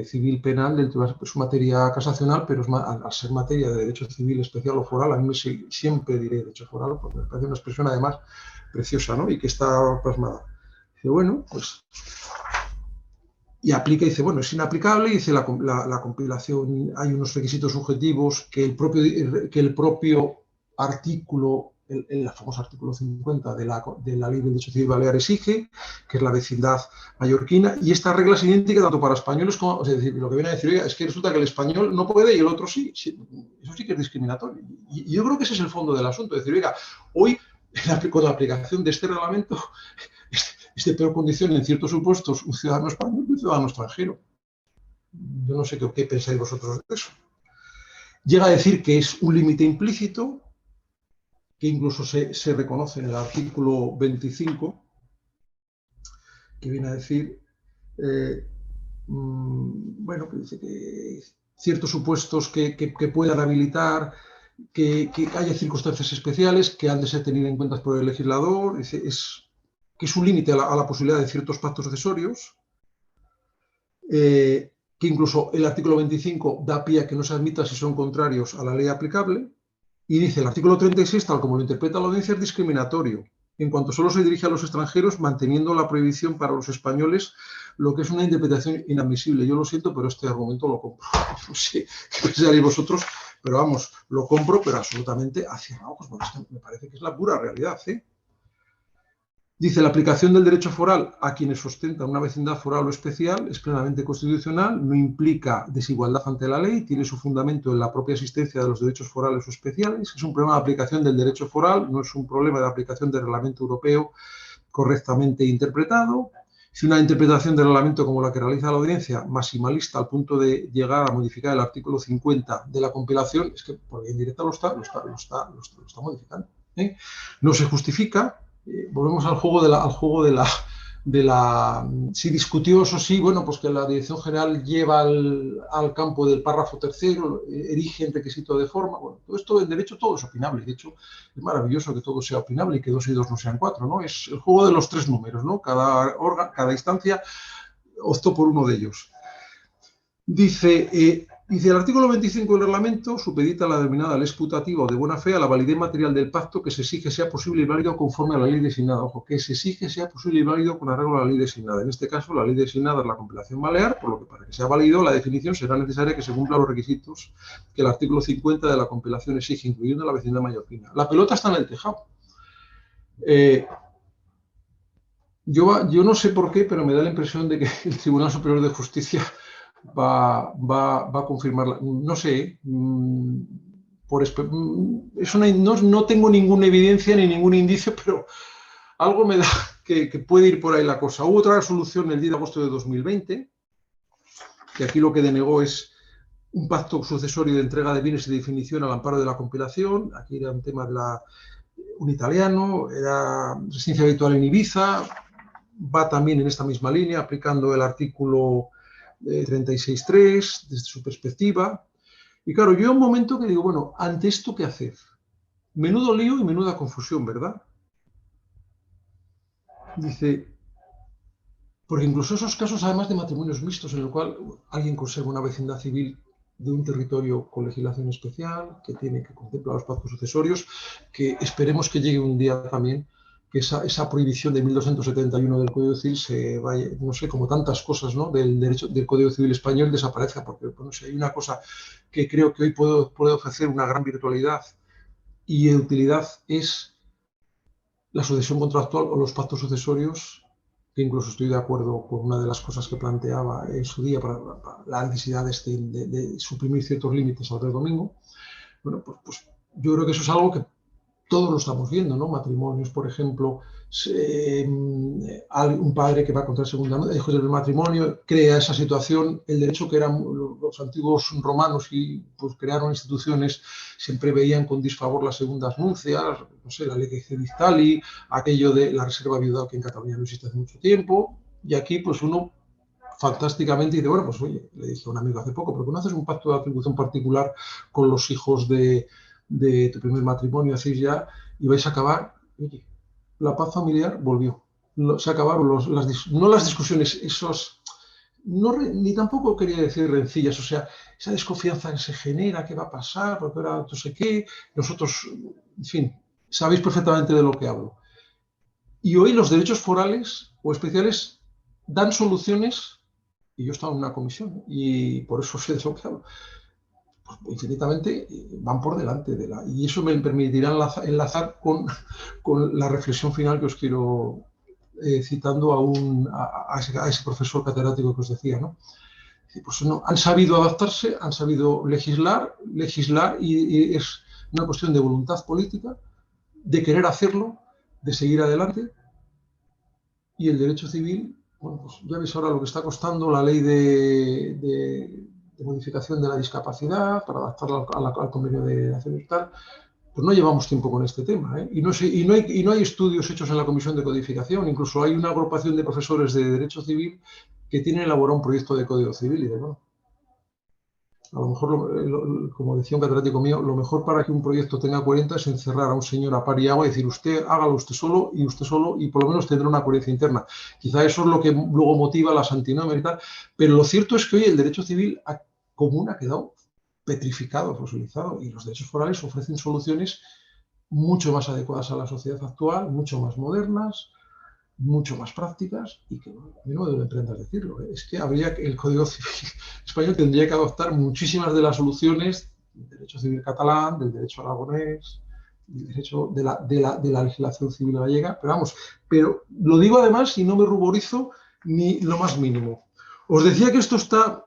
civil penal del tribunal, es materia casacional, pero al ser materia de derecho civil especial o foral, a mí siempre diré derecho foral, porque me parece una expresión además preciosa, ¿no? Y que está plasmada. Dice, bueno, pues... Y aplica y dice, bueno, es inaplicable, y dice la compilación, hay unos requisitos subjetivos que el propio artículo, el famoso artículo 50 de la Ley del Derecho Civil Balear exige, que es la vecindad mallorquina, y esta regla es idéntica tanto para españoles como, es decir, lo que viene a decir, oiga, es que resulta que el español no puede y el otro sí, eso sí que es discriminatorio. Y yo creo que ese es el fondo del asunto, es decir, oiga, hoy, con la aplicación de este reglamento, es de peor condición en ciertos supuestos un ciudadano español que un ciudadano extranjero. Yo no sé qué pensáis vosotros de eso. Llega a decir que es un límite implícito, que incluso se reconoce en el artículo 25, que viene a decir, bueno, que dice que ciertos supuestos que puedan habilitar, que haya circunstancias especiales que han de ser tenidas en cuenta por el legislador, dice, que es un límite a la posibilidad de ciertos pactos accesorios, que incluso el artículo 25 da pie a que no se admita si son contrarios a la ley aplicable, y dice el artículo 36, tal como lo interpreta la audiencia, es discriminatorio, en cuanto solo se dirige a los extranjeros, manteniendo la prohibición para los españoles, lo que es una interpretación inadmisible. Yo lo siento, pero este argumento lo compro. No sé qué pensaréis vosotros, pero vamos, lo compro, pero absolutamente hacia abajo, porque me parece que es la pura realidad, ¿eh? Dice, la aplicación del derecho foral a quienes ostentan una vecindad foral o especial es plenamente constitucional, no implica desigualdad ante la ley, tiene su fundamento en la propia existencia de los derechos forales o especiales, es un problema de aplicación del derecho foral, no es un problema de aplicación del reglamento europeo correctamente interpretado. Si una interpretación del reglamento como la que realiza la audiencia, maximalista al punto de llegar a modificar el artículo 50 de la compilación, es que por vía indirecta lo está modificando, ¿eh? No se justifica. Volvemos al juego de la si discutió eso sí, bueno, pues que la Dirección General lleva al campo del párrafo tercero, erige en requisito de forma. Bueno, todo esto en derecho todo es opinable. De hecho, es maravilloso que todo sea opinable y que 2 y 2 no sean 4, ¿no? Es el juego de los 3 números, ¿no? Cada instancia optó por uno de ellos. Dice el artículo 25 del reglamento supedita la denominada lex putativa o de buena fe a la validez material del pacto que se exige sea posible y válido conforme a la ley designada. Ojo, que se exige sea posible y válido con arreglo a la ley designada. En este caso, la ley designada es la compilación balear, por lo que para que sea válido, la definición será necesaria que se cumplan los requisitos que el artículo 50 de la compilación exige, incluyendo la vecindad mallorquina. La pelota está en el tejado. Yo no sé por qué, pero me da la impresión de que el Tribunal Superior de Justicia va a confirmarla. No sé, no tengo ninguna evidencia ni ningún indicio, pero algo me da que puede ir por ahí la cosa. Hubo otra resolución el 10 de agosto de 2020, que aquí lo que denegó es un pacto sucesorio de entrega de bienes y de definición al amparo de la compilación. Aquí era un tema de un italiano, era residencia habitual en Ibiza, va también en esta misma línea, aplicando el artículo 36.3 desde su perspectiva. Y claro, yo un momento que digo, bueno, ante esto, ¿qué hacer? Menudo lío y menuda confusión, ¿verdad? Dice, porque incluso esos casos, además de matrimonios mixtos, en el cual alguien conserva una vecindad civil de un territorio con legislación especial, que contempla los pactos sucesorios, que esperemos que llegue un día también que esa prohibición de 1271 del Código Civil se vaya, no sé, como tantas cosas, ¿no?, del derecho del Código Civil español desaparezca, porque, bueno, si hay una cosa que creo que hoy puede ofrecer una gran virtualidad y utilidad es la sucesión contractual o los pactos sucesorios, que incluso estoy de acuerdo con una de las cosas que planteaba en su día para la necesidad de suprimir ciertos límites al domingo. Bueno, pues yo creo que eso es algo que todos lo estamos viendo, ¿no? Matrimonios, por ejemplo, un padre que va a contraer segunda hijos del matrimonio, crea esa situación, el derecho que eran los antiguos romanos y pues crearon instituciones, siempre veían con disfavor las segundas nupcias, no sé, la ley de Cediztali, aquello de la reserva viudal que en Cataluña no existe hace mucho tiempo, y aquí pues uno fantásticamente dice, bueno, pues oye, le dije a un amigo hace poco, ¿por qué no haces un pacto de atribución particular con los hijos de tu primer matrimonio, hacéis ya, y vais a acabar? Oye, la paz familiar volvió. Se acabaron no las discusiones, ni tampoco quería decir rencillas, o sea, esa desconfianza que se genera, qué va a pasar, porque ahora no sé qué, nosotros, en fin, sabéis perfectamente de lo que hablo. Y hoy los derechos forales o especiales dan soluciones, y yo he estado en una comisión, y por eso sé de lo que hablo, pues infinitamente van por delante y eso me permitirá enlazar con la reflexión final que os quiero citando a ese profesor catedrático que os decía, ¿no? Pues no, han sabido adaptarse, han sabido legislar y es una cuestión de voluntad política, de querer hacerlo, de seguir adelante, y el derecho civil Bueno, pues ya veis ahora lo que está costando la ley de modificación de la discapacidad para adaptarla al convenio de Naciones y tal. Pues no llevamos tiempo con este tema, ¿eh? Y no hay estudios hechos en la Comisión de Codificación. Incluso hay una agrupación de profesores de Derecho Civil que tienen elaborado un proyecto de Código Civil y demás. A lo mejor, como decía un catedrático mío, lo mejor para que un proyecto tenga coherencia es encerrar a un señor a par y agua y decir, usted hágalo usted solo, y por lo menos tendrá una coherencia interna. Quizá eso es lo que luego motiva a las antinomias y tal, pero lo cierto es que hoy el derecho civil común ha quedado petrificado, fosilizado, y los derechos forales ofrecen soluciones mucho más adecuadas a la sociedad actual, mucho más modernas, mucho más prácticas y que, bueno, a mí no me duele prendas decirlo, ¿eh? Es que el Código Civil español tendría que adoptar muchísimas de las soluciones del derecho civil catalán, del derecho aragonés, del derecho de la legislación civil gallega, pero lo digo además y no me ruborizo ni lo más mínimo. Os decía que esto está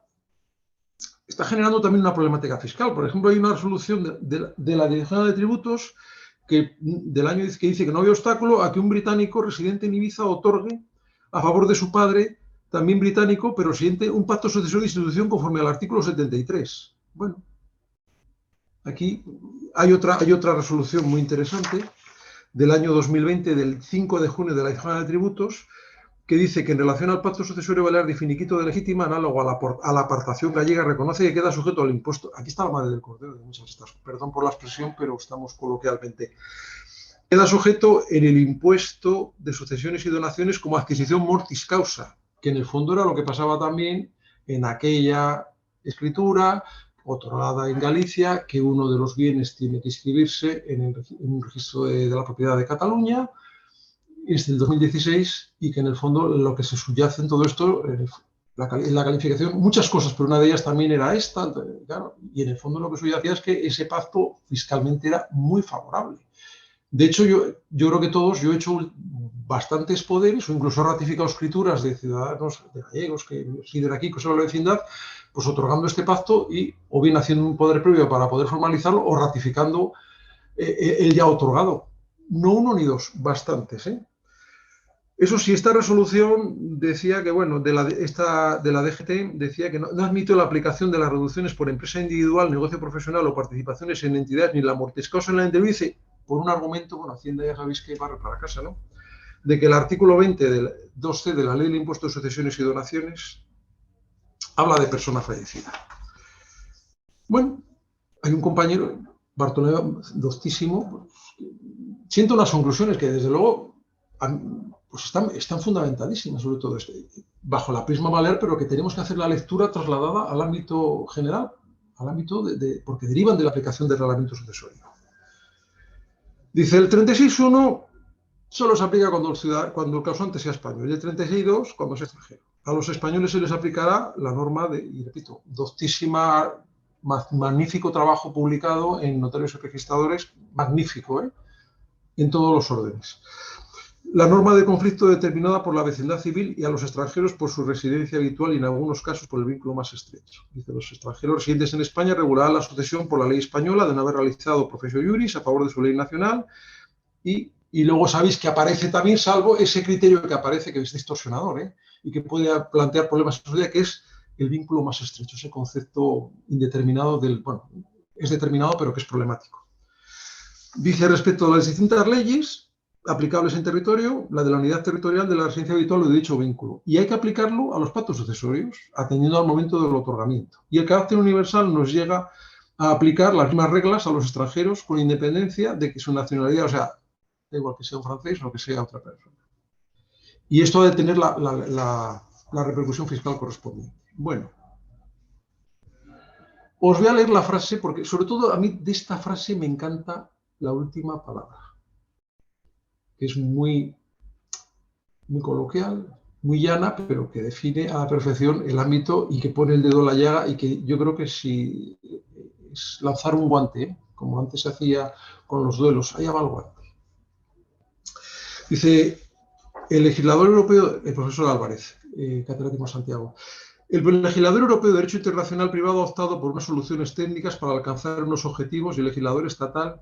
generando también una problemática fiscal. Por ejemplo, hay una resolución de la Dirección de Tributos del año que dice que no hay obstáculo a que un británico residente en Ibiza otorgue a favor de su padre, también británico, pero residente, un pacto sucesorio de institución conforme al artículo 73. Bueno, aquí hay otra resolución muy interesante del año 2020, del 5 de junio de la Dirección de Tributos, que dice que en relación al pacto sucesorio balear de finiquito de legítima, análogo a la apartación gallega, reconoce que queda sujeto al impuesto. Aquí está la madre del cordero de muchas de estas. Perdón por la expresión, pero estamos coloquialmente. Queda sujeto en el impuesto de sucesiones y donaciones como adquisición mortis causa, que en el fondo era lo que pasaba también en aquella escritura otorgada en Galicia, que uno de los bienes tiene que inscribirse en un registro de la propiedad de Cataluña. Es del 2016 y que en el fondo lo que se subyace en todo esto, en la calificación, muchas cosas, pero una de ellas también era esta, claro, y en el fondo lo que subyacía es que ese pacto fiscalmente era muy favorable. De hecho, yo creo que yo he hecho bastantes poderes o incluso he ratificado escrituras de ciudadanos de gallegos que residen aquí, que son la vecindad, pues otorgando este pacto y o bien haciendo un poder previo para poder formalizarlo o ratificando el ya otorgado. No uno ni dos, bastantes, ¿eh? Eso sí, esta resolución decía que, bueno, de la DGT decía que no admitió la aplicación de las reducciones por empresa individual, negocio profesional o participaciones en entidades ni la mortis causa en la entrevista, por un argumento, bueno, Hacienda ya sabéis que barre para casa, ¿no? De que el artículo 20 del 2C de la Ley del Impuesto de Sucesiones y Donaciones habla de persona fallecida. Bueno, hay un compañero, Bartolomé, doctísimo, pues, siento unas conclusiones que, desde luego, pues están fundamentadísimas, sobre todo bajo la prisma balear, pero que tenemos que hacer la lectura trasladada al ámbito general, al ámbito porque derivan de la aplicación del reglamento sucesorio. Dice el 36.1 solo se aplica cuando el causante sea español y el 36.2 cuando sea extranjero. A los españoles se les aplicará la norma y repito, doctísima, magnífico trabajo publicado en Notarios y Registradores, magnífico, en todos los órdenes. La norma de conflicto determinada por la vecindad civil y a los extranjeros por su residencia habitual y en algunos casos por el vínculo más estrecho. Dice, los extranjeros residentes en España regularán la sucesión por la ley española de no haber realizado profesio iuris a favor de su ley nacional y luego sabéis que aparece también, salvo ese criterio que aparece, que es distorsionador, y que puede plantear problemas en sociedad, que es el vínculo más estrecho, ese concepto indeterminado bueno, es determinado pero que es problemático. Dice respecto a las distintas leyes aplicables en territorio, la de la unidad territorial de la residencia habitual o de dicho vínculo. Y hay que aplicarlo a los pactos sucesorios, atendiendo al momento del otorgamiento. Y el carácter universal nos llega a aplicar las mismas reglas a los extranjeros con independencia de que su nacionalidad, o sea, da igual que sea un francés o que sea otra persona. Y esto ha de tener la repercusión fiscal correspondiente. Bueno, os voy a leer la frase porque, sobre todo, a mí de esta frase me encanta la última palabra, que es muy coloquial, muy llana, pero que define a la perfección el ámbito y que pone el dedo en la llaga y que yo creo que si es lanzar un guante, como antes se hacía con los duelos, allá va el guante. Dice el legislador europeo, el profesor Álvarez, catedrático de Santiago, el legislador europeo de Derecho Internacional Privado ha optado por unas soluciones técnicas para alcanzar unos objetivos y el legislador estatal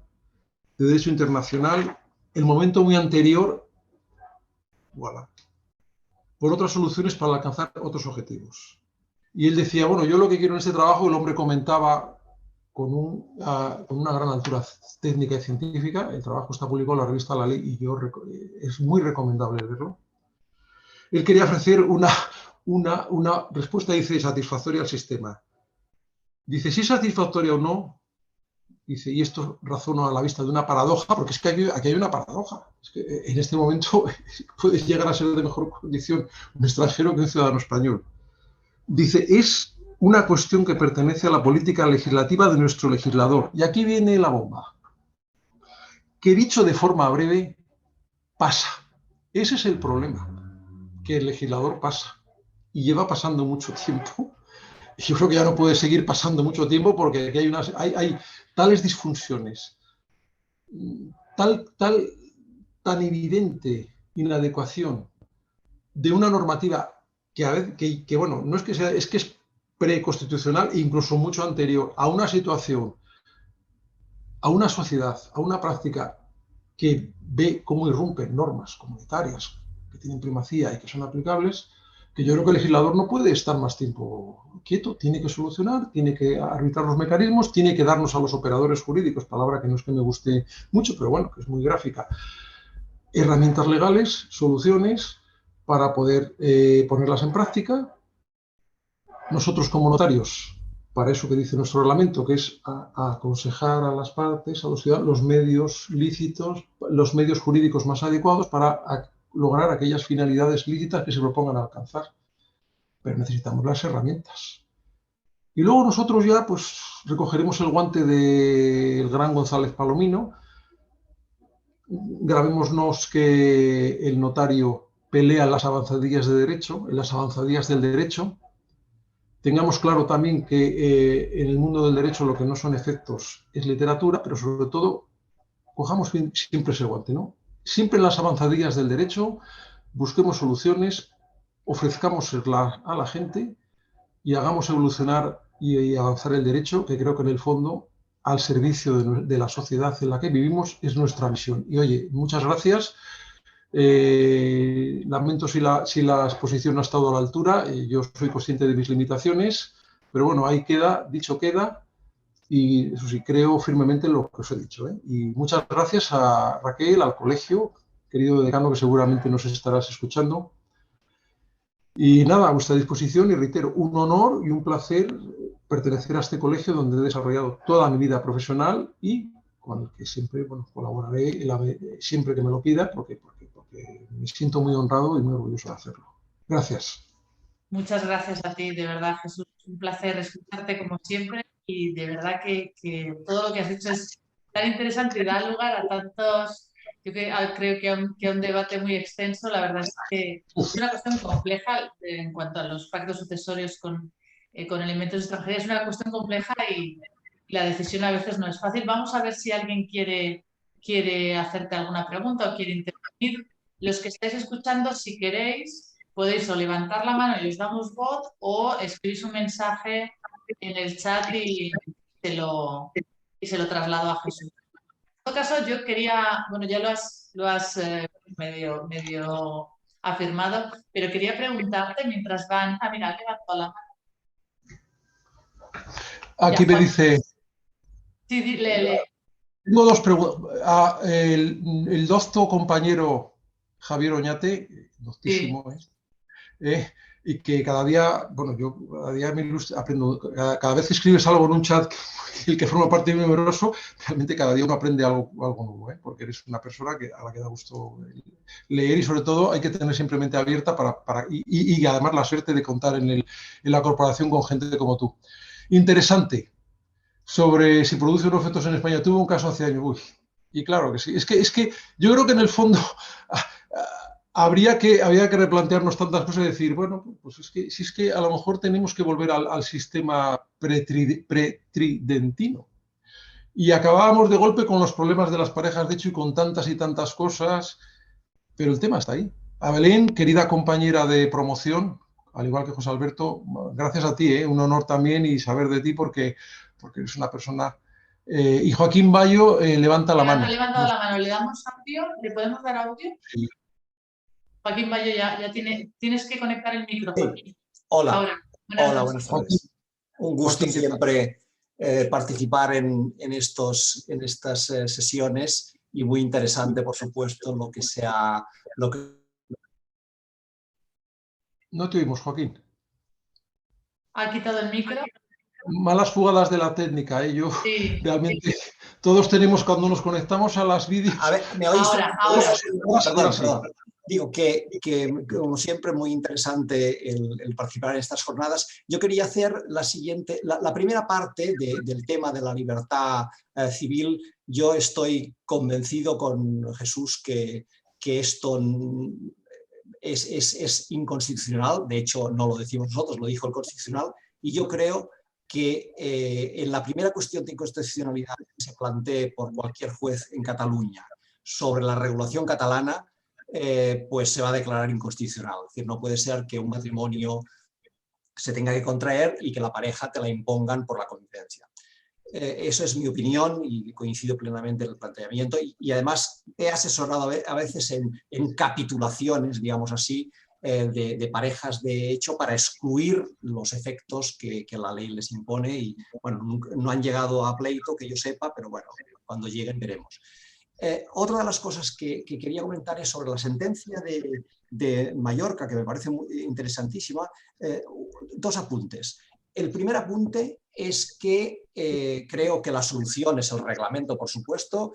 de Derecho Internacional, el momento muy anterior, voilà, por otras soluciones para alcanzar otros objetivos. Y él decía, bueno, yo lo que quiero en este trabajo, el hombre comentaba con una gran altura técnica y científica, el trabajo está publicado en la revista La Ley y es muy recomendable verlo. Él quería ofrecer una respuesta, dice, satisfactoria al sistema. Dice, si es satisfactoria o no, dice, y esto razona a la vista de una paradoja, porque es que aquí hay una paradoja. Es que en este momento puede llegar a ser de mejor condición un extranjero que un ciudadano español. Dice, es una cuestión que pertenece a la política legislativa de nuestro legislador. Y aquí viene la bomba. Que dicho de forma breve, pasa. Ese es el problema, que el legislador pasa. Y lleva pasando mucho tiempo. Y yo creo que ya no puede seguir pasando mucho tiempo porque aquí hay tales disfunciones, tan evidente inadecuación de una normativa que, bueno, no es que sea, es que es preconstitucional e incluso mucho anterior a una situación, a una sociedad, a una práctica que ve cómo irrumpen normas comunitarias que tienen primacía y que son aplicables, que yo creo que el legislador no puede estar más tiempo quieto, tiene que solucionar, tiene que arbitrar los mecanismos, tiene que darnos a los operadores jurídicos, palabra que no es que me guste mucho, pero bueno, que es muy gráfica, herramientas legales, soluciones para poder ponerlas en práctica. Nosotros como notarios, para eso que dice nuestro reglamento, que es a aconsejar a las partes, a los ciudadanos, los medios lícitos, los medios jurídicos más adecuados para lograr aquellas finalidades lícitas que se propongan alcanzar. Pero necesitamos las herramientas. Y luego nosotros ya pues recogeremos el guante del gran González Palomino, grabémonos que el notario pelea en las avanzadillas de derecho, en las avanzadillas del derecho. Tengamos claro también que en el mundo del derecho lo que no son efectos es literatura, pero sobre todo cojamos siempre ese guante, ¿no? Siempre en las avanzadillas del derecho busquemos soluciones, ofrezcamos a la gente y hagamos evolucionar y avanzar el derecho, que creo que en el fondo, al servicio de la sociedad en la que vivimos, es nuestra misión. Y oye, muchas gracias. Lamento si la exposición no ha estado a la altura, yo soy consciente de mis limitaciones, pero bueno, ahí queda, dicho queda, y eso sí, creo firmemente en lo que os he dicho. Y muchas gracias a Raquel, al colegio, querido decano, que seguramente nos estarás escuchando. Y nada, a vuestra disposición y reitero, un honor y un placer pertenecer a este colegio donde he desarrollado toda mi vida profesional y con el que siempre colaboraré siempre que me lo pida porque me siento muy honrado y muy orgulloso de hacerlo. Gracias. Muchas gracias a ti, de verdad, Jesús. Un placer escucharte como siempre y de verdad que todo lo que has dicho es tan interesante y da lugar a tantos, yo creo que a un debate muy extenso. La verdad es que es una cuestión compleja en cuanto a los pactos sucesorios con elementos extranjeros. Es una cuestión compleja y la decisión a veces no es fácil. Vamos a ver si alguien quiere hacerte alguna pregunta o quiere intervenir. Los que estáis escuchando, si queréis podéis o levantar la mano y os damos voz o escribís un mensaje en el chat y se lo traslado a Jesús. En todo caso, yo quería, bueno, ya lo has medio afirmado, pero quería preguntarte mientras van, mira, han levantado la mano. Aquí Ya, me Juan. dice, Sí, le. tengo dos preguntas. El docto compañero Javier Oñate, Sí. doctísimo, y que cada día, bueno, yo cada día aprendo, cada vez que escribes algo en un chat el que forma parte de mi numeroso, realmente cada día uno aprende algo nuevo, porque eres una persona a la que da gusto leer y sobre todo hay que tener siempre mente abierta y además la suerte de contar en la corporación con gente como tú. Interesante, sobre si produce unos efectos en España. Tuve un caso hace años, y claro que sí. Es que yo creo que en el fondo habría que replantearnos tantas cosas y decir, bueno, pues si es que a lo mejor tenemos que volver al sistema pretridentino. Y acabábamos de golpe con los problemas de las parejas de hecho y con tantas y tantas cosas, pero el tema está ahí. Abelén, querida compañera de promoción, al igual que José Alberto, gracias a ti, un honor también y saber de ti porque eres una persona... y Joaquín Bayo levanta la mano. Ha levantado la mano, ¿le damos audio? ¿Le podemos dar audio? Sí. Joaquín Bayo ya tienes que conectar el micro, Joaquín. Sí. Hola. Ahora, Hola, buenas tardes. Un gusto Joaquín, siempre participar en estas sesiones y muy interesante, por supuesto, lo que No te oímos, Joaquín. ¿Ha quitado el micro? Malas jugadas de la técnica, ¿eh? Yo Sí. realmente, todos tenemos cuando nos conectamos a las vídeos. A ver, ¿me oís? Ahora. Perdón. Digo que, como siempre, muy interesante el participar en estas jornadas. Yo quería hacer la primera parte del tema de la libertad civil. Yo estoy convencido con Jesús que esto es inconstitucional. De hecho, no lo decimos nosotros, lo dijo el Constitucional. Y yo creo que en la primera cuestión de inconstitucionalidad que se plantee por cualquier juez en Cataluña sobre la regulación catalana, pues se va a declarar inconstitucional. Es decir, no puede ser que un matrimonio se tenga que contraer y que la pareja te la impongan por la convivencia. Eso es mi opinión y coincido plenamente en el planteamiento. Y además he asesorado a veces en capitulaciones, digamos así, de parejas de hecho para excluir los efectos que la ley les impone. Y bueno, no han llegado a pleito, que yo sepa, pero bueno, cuando lleguen veremos. Otra de las cosas que quería comentar es sobre la sentencia de Mallorca, que me parece muy interesantísima. Dos apuntes. El primer apunte es que creo que la solución es el reglamento, por supuesto,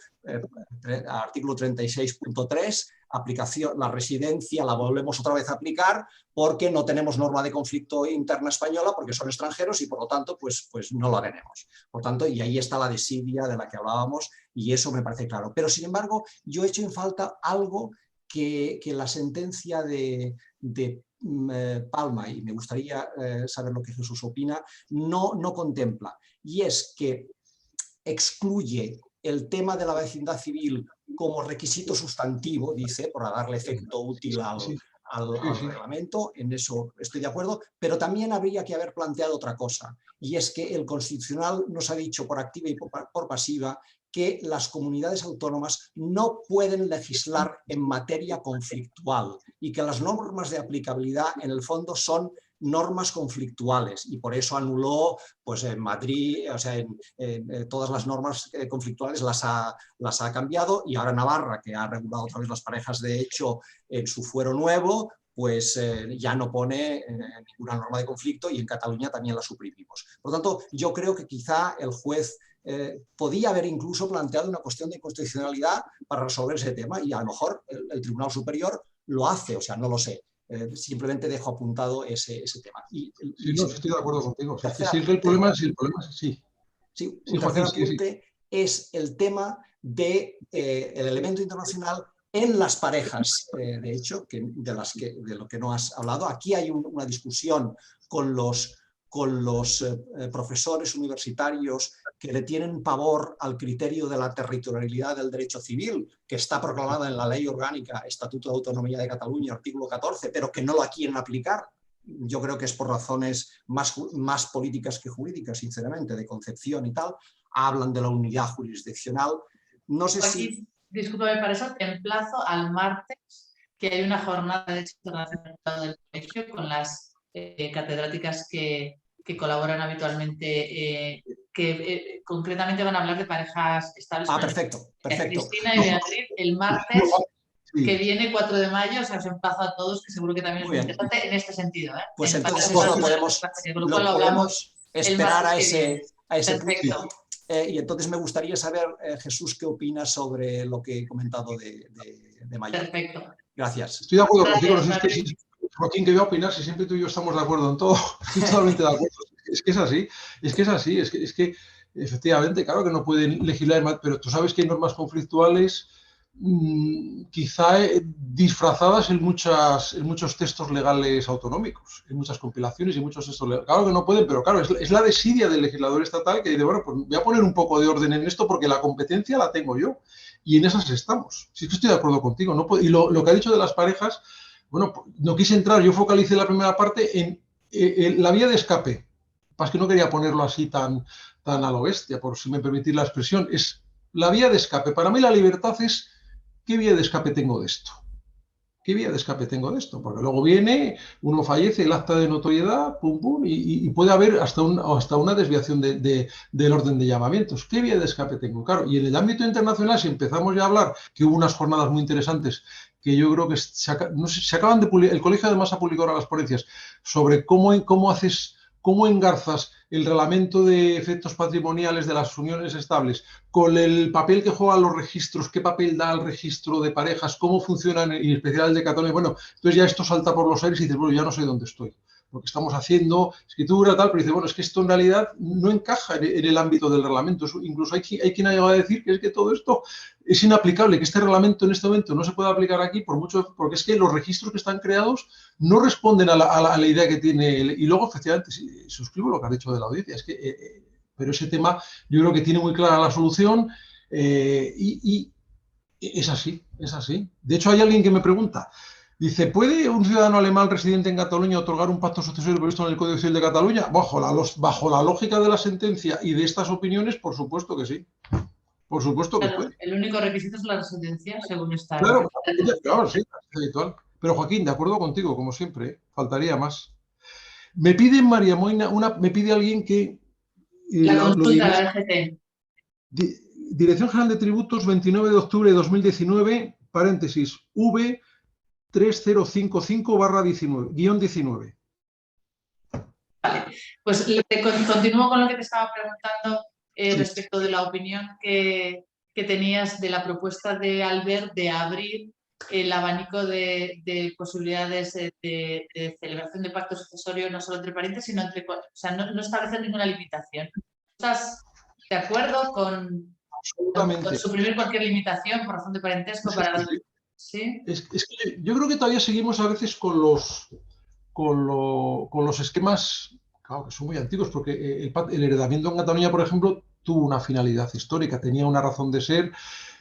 artículo 36.3, aplicación, la residencia la volvemos otra vez a aplicar porque no tenemos norma de conflicto interna española, porque son extranjeros y por lo tanto pues no la tenemos. Por tanto, y ahí está la desidia de la que hablábamos y eso me parece claro. Pero sin embargo, yo he hecho en falta algo que la sentencia de Palma, y me gustaría saber lo que Jesús opina, no contempla, y es que excluye el tema de la vecindad civil como requisito sustantivo, dice, por darle efecto útil al reglamento. En eso estoy de acuerdo, pero también habría que haber planteado otra cosa, y es que el Constitucional nos ha dicho por activa y por pasiva que las comunidades autónomas no pueden legislar en materia conflictual y que las normas de aplicabilidad en el fondo son normas conflictuales, y por eso anuló pues en Madrid, o sea, en todas las normas conflictuales las ha cambiado, y ahora Navarra, que ha regulado otra vez las parejas de hecho en su fuero nuevo, pues ya no pone ninguna norma de conflicto, y en Cataluña también la suprimimos. Por lo tanto, yo creo que quizá el juez podía haber incluso planteado una cuestión de inconstitucionalidad para resolver ese tema, y a lo mejor el Tribunal Superior lo hace, o sea, no lo sé. Simplemente dejo apuntado ese tema. Sí, no, estoy de acuerdo contigo. Si el problema es sí. Sí, un tercer apunte es el tema del elemento internacional en las parejas, de hecho, de lo que no has hablado. Aquí hay una discusión con los profesores universitarios que le tienen pavor al criterio de la territorialidad del derecho civil, que está proclamada en la Ley Orgánica, Estatuto de Autonomía de Cataluña, artículo 14, pero que no la quieren aplicar. Yo creo que es por razones más políticas que jurídicas, sinceramente, de concepción y tal. Hablan de la unidad jurisdiccional. No sé si... Discúlpame, para eso te emplazo al martes, que hay una jornada de Derecho Internacional del Colegio con las catedráticas que colaboran habitualmente, que concretamente van a hablar de parejas estables. Perfecto. Cristina y Beatriz, el martes que viene, 4 de mayo, o sea, os emplazo a todos, que seguro que también es muy interesante en este sentido. Pues entonces lo podemos esperar a ese punto. Y entonces me gustaría saber, Jesús, qué opinas sobre lo que he comentado de Mallorca. Perfecto. Gracias. Estoy de acuerdo contigo. No sé si Joaquín, ¿qué voy a opinar? Si siempre tú y yo estamos de acuerdo en todo. Estoy totalmente de acuerdo. Es que es así. Es que efectivamente, claro que no pueden legislar, pero tú sabes que hay normas conflictuales quizá disfrazadas en muchos textos legales autonómicos, en muchas compilaciones y muchos textos legales. Claro que no pueden, pero claro, es la desidia del legislador estatal que dice, bueno, pues voy a poner un poco de orden en esto porque la competencia la tengo yo y en esas estamos. Sí que estoy de acuerdo contigo. ¿No? Y lo que ha dicho de las parejas, bueno, no quise entrar, yo focalicé la primera parte en la vía de escape. Pasa que no quería ponerlo así tan a lo bestia, por si me permitís la expresión. Es la vía de escape. Para mí la libertad es, ¿qué vía de escape tengo de esto? ¿Qué vía de escape tengo de esto? Porque luego viene, uno fallece, el acta de notoriedad, pum, pum, y puede haber hasta una desviación del orden de llamamientos. ¿Qué vía de escape tengo? Claro, y en el ámbito internacional, si empezamos ya a hablar, que hubo unas jornadas muy interesantes, que yo creo que no sé, se acaban de publicar, el colegio además ha publicado ahora las ponencias, sobre cómo engarzas el reglamento de efectos patrimoniales de las uniones estables con el papel que juegan los registros, qué papel da el registro de parejas, cómo funcionan, y en especial el de Cataluña. Bueno, entonces ya esto salta por los aires y dices, bueno, ya no sé dónde estoy, porque estamos haciendo escritura, tal, pero dice, bueno, es que esto en realidad no encaja en el ámbito del reglamento. Incluso hay quien ha llegado a decir que es que todo esto es inaplicable, que este reglamento en este momento no se puede aplicar aquí porque es que los registros que están creados no responden a la idea que tiene. Y luego, efectivamente, sí, suscribo lo que has dicho de la audiencia, es que, pero ese tema yo creo que tiene muy clara la solución y es así, es así. De hecho, hay alguien que me pregunta, dice, ¿puede un ciudadano alemán residente en Cataluña otorgar un pacto sucesorio previsto en el Código Civil de Cataluña? Bajo la lógica de la sentencia y de estas opiniones, por supuesto que sí. Por supuesto que Claro, puede. el único requisito es la residencia, según está. Claro, claro, sí, es habitual. Pero Joaquín, de acuerdo contigo, como siempre, faltaría más. Me pide María Moina, me pide alguien que La lo consulta, diré. la DGT. Dirección General de Tributos, 29 de octubre de 2019, paréntesis, V3055/19. Pues continúo con lo que te estaba preguntando Sí. respecto de la opinión que tenías de la propuesta de Albert de abrir el abanico de posibilidades de celebración de pacto sucesorio no solo entre parientes, sino o sea, no establecer ninguna limitación. ¿Estás de acuerdo con suprimir cualquier limitación por razón de parentesco? ¿Sí? Es que yo creo que todavía seguimos a veces con los esquemas, claro, que son muy antiguos, porque el heredamiento en Cataluña, por ejemplo, tuvo una finalidad histórica, tenía una razón de ser.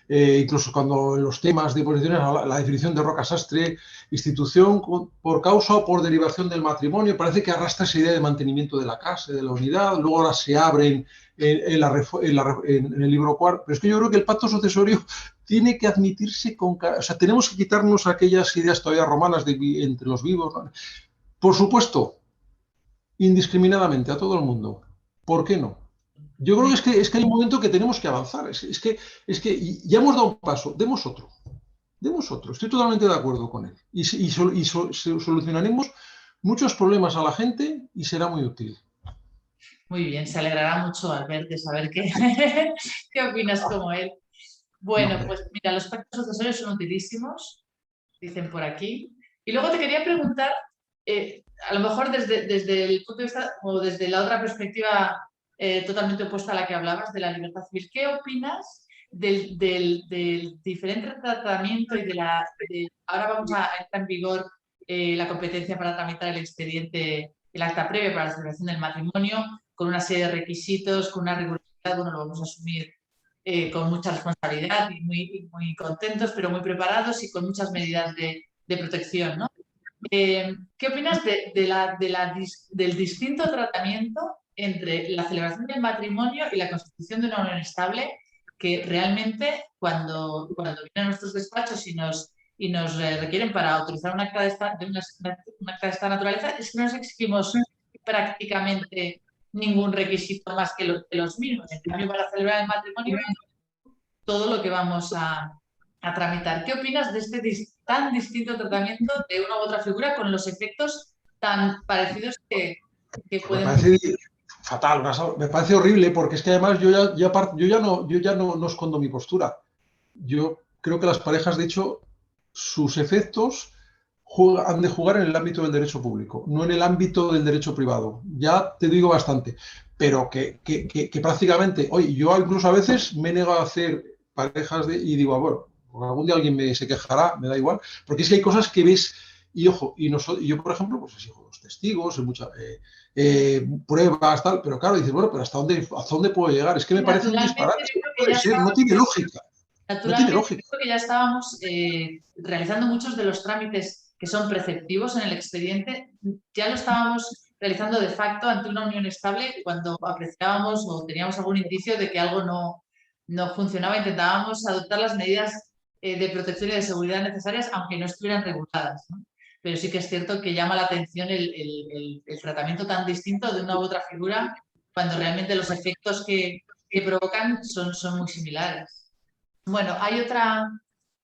Incluso cuando en los temas de posiciones, la definición de Roca Sastre, institución por causa o por derivación del matrimonio, parece que arrastra esa idea de mantenimiento de la casa, de la unidad, luego ahora se abren en el libro cuarto, pero es que yo creo que el pacto sucesorio tiene que admitirse o sea, tenemos que quitarnos aquellas ideas todavía romanas entre los vivos, ¿no? Por supuesto, indiscriminadamente a todo el mundo. ¿Por qué no? Yo creo que es que hay un momento que tenemos que avanzar. Es que ya hemos dado un paso, demos otro. Demos otro. Estoy totalmente de acuerdo con él. Y solucionaremos muchos problemas a la gente y será muy útil. Muy bien, se alegrará mucho al verte, saber qué opinas como él. Bueno, No, pues mira, los pactos sucesorios son utilísimos, dicen por aquí. Y luego te quería preguntar, a lo mejor desde el punto de vista o desde la otra perspectiva totalmente opuesta a la que hablabas, de la libertad civil, ¿qué opinas del diferente tratamiento y ahora vamos a entrar en vigor la competencia para tramitar el expediente, el acta previa para la celebración del matrimonio, con una serie de requisitos, con una rigurosidad, bueno, lo vamos a asumir con mucha responsabilidad y muy contentos, pero muy preparados y con muchas medidas de protección, ¿no? ¿Qué opinas del distinto tratamiento entre la celebración del matrimonio y la constitución de una unión estable, que realmente cuando vienen a nuestros despachos y nos requieren para autorizar un acta de esta naturaleza, es que no nos exigimos prácticamente ningún requisito más que los mismos? En cambio, para celebrar el matrimonio, todo lo que vamos a tramitar. ¿Qué opinas de este tan distinto tratamiento de una u otra figura con los efectos tan parecidos que pueden... me parece fatal, me parece horrible, porque es que además yo ya no escondo mi postura. Yo creo que las parejas, de hecho, sus efectos han de jugar en el ámbito del derecho público, no en el ámbito del derecho privado. Ya te digo bastante, pero que prácticamente, oye, yo incluso a veces me he negado a hacer parejas y digo, bueno, algún día alguien se quejará, me da igual, porque es que hay cosas que ves y ojo, yo por ejemplo, pues exijo los testigos, pruebas, tal, pero claro, dices, bueno, pero ¿hasta dónde puedo llegar? Es que me parece un disparate, no puede ser, no tiene lógica. No tiene Naturalmente, lógica. creo que ya estábamos realizando muchos de los trámites que son preceptivos en el expediente, ya lo estábamos realizando de facto ante una unión estable cuando apreciábamos o teníamos algún indicio de que algo no funcionaba, intentábamos adoptar las medidas de protección y de seguridad necesarias, aunque no estuvieran reguladas, ¿no? Pero sí que es cierto que llama la atención el tratamiento tan distinto de una u otra figura, cuando realmente los efectos que provocan son muy similares. Bueno, hay otra...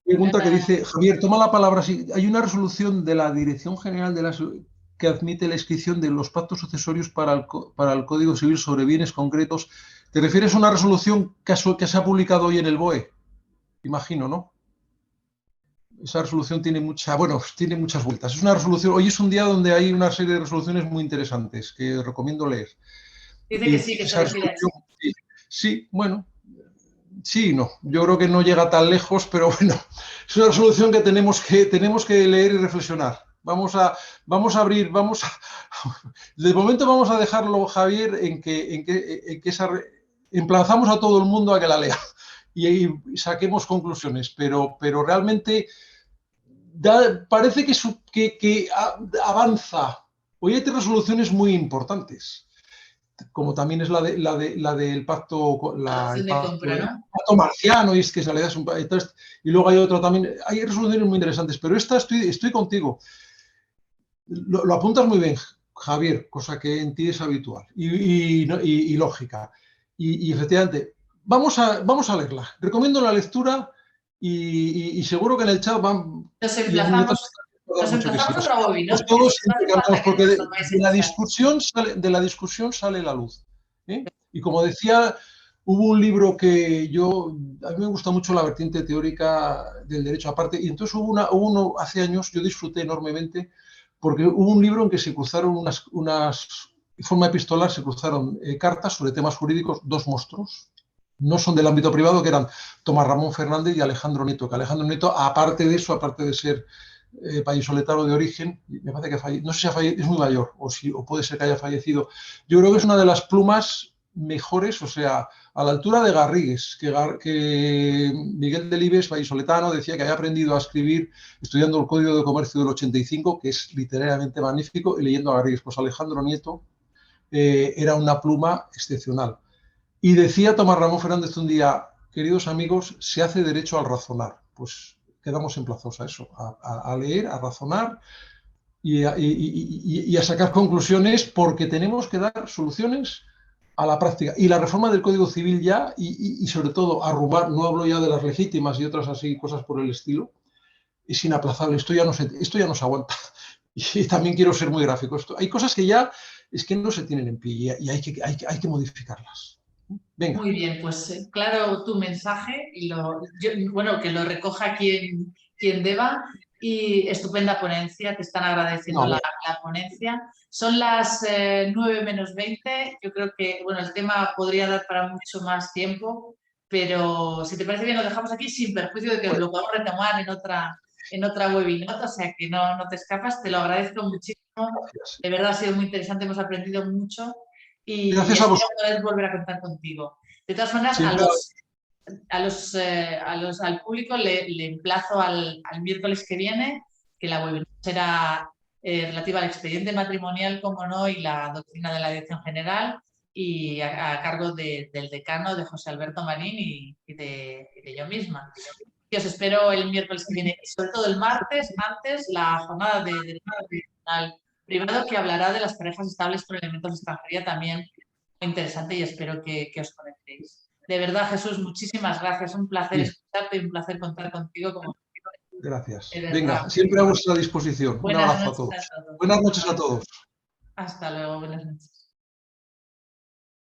Pregunta que dice, Javier, toma la palabra. Sí, hay una resolución de la Dirección General de la que admite la inscripción de los pactos sucesorios para el Código Civil sobre bienes concretos. ¿Te refieres a una resolución que se ha publicado hoy en el BOE? Imagino, ¿no? Esa resolución tiene tiene muchas vueltas. Es una resolución, hoy es un día donde hay una serie de resoluciones muy interesantes que recomiendo leer. Dice que sí, que se refiere a eso. Sí, bueno, sí, no. Yo creo que no llega tan lejos, pero bueno, es una resolución que tenemos que leer y reflexionar. Vamos a abrir, de momento vamos a dejarlo, Javier, en que emplazamos a todo el mundo a que la lea y saquemos conclusiones, pero realmente parece que avanza. Hoy hay 3 resoluciones muy importantes, como también es la del pacto, de compra, ¿no? pacto marciano, y es que se le da y luego hay otro también. Hay resoluciones muy interesantes, pero esta estoy contigo. Lo apuntas muy bien, Javier, cosa que en ti es habitual y lógica. Y efectivamente, vamos a leerla. Recomiendo la lectura y seguro que en el chat van... Nos emplazamos otro webinar. Todos encantados, porque de la discusión sale la luz. Y como decía, hubo un libro que a mí me gusta mucho la vertiente teórica del derecho aparte, y entonces hubo hace años, yo disfruté enormemente, porque hubo un libro en que se cruzaron de forma epistolar, se cruzaron cartas sobre temas jurídicos, 2 monstruos. No son del ámbito privado, que eran Tomás Ramón Fernández y Alejandro Nieto, que Alejandro Nieto, aparte de ser vallisoletano de origen, me parece que no sé si es muy mayor o puede ser que haya fallecido. Yo creo que es una de las plumas mejores, o sea, a la altura de Garrigues, que Miguel Delibes, vallisoletano, decía que había aprendido a escribir estudiando el Código de Comercio del 85, que es literariamente magnífico, y leyendo a Garrigues. Pues Alejandro Nieto era una pluma excepcional. Y decía Tomás Ramón Fernández un día, queridos amigos, se hace derecho al razonar. Pues quedamos emplazados a eso, a leer, a razonar y a sacar conclusiones, porque tenemos que dar soluciones a la práctica. Y la reforma del Código Civil ya, y sobre todo arrumar, no hablo ya de las legítimas y otras así, cosas por el estilo, es inaplazable. Esto ya no se aguanta. Y también quiero ser muy gráfico. Hay cosas que ya es que no se tienen en pie y hay que modificarlas. Venga. Muy bien, pues claro tu mensaje y bueno, que lo recoja quien deba, y estupenda ponencia, te están agradeciendo la ponencia. Son las 9 menos 20, yo creo que bueno, el tema podría dar para mucho más tiempo, pero si te parece bien lo dejamos aquí sin perjuicio de que lo podamos retomar en otra webinar, o sea que no te escapas, te lo agradezco muchísimo. Gracias. De verdad ha sido muy interesante, hemos aprendido mucho. Y gracias a vosotros. Poder volver a contar contigo. De todas maneras, al público le emplazo al miércoles que viene, que la webinar será relativa al expediente matrimonial, como no, y la doctrina de la Dirección General, y a cargo del decano, de José Alberto Marín y de yo misma. Y os espero el miércoles que viene, y sobre todo el martes, antes, la jornada de Derecho Constitucional Privado, que hablará de las parejas estables por elementos de extranjería, también muy interesante, y espero que os conectéis. De verdad, Jesús, muchísimas gracias. Un placer escucharte y un placer contar contigo. Gracias. Venga, siempre a vuestra disposición. Un abrazo a todos. Buenas noches a todos. Hasta luego, buenas noches.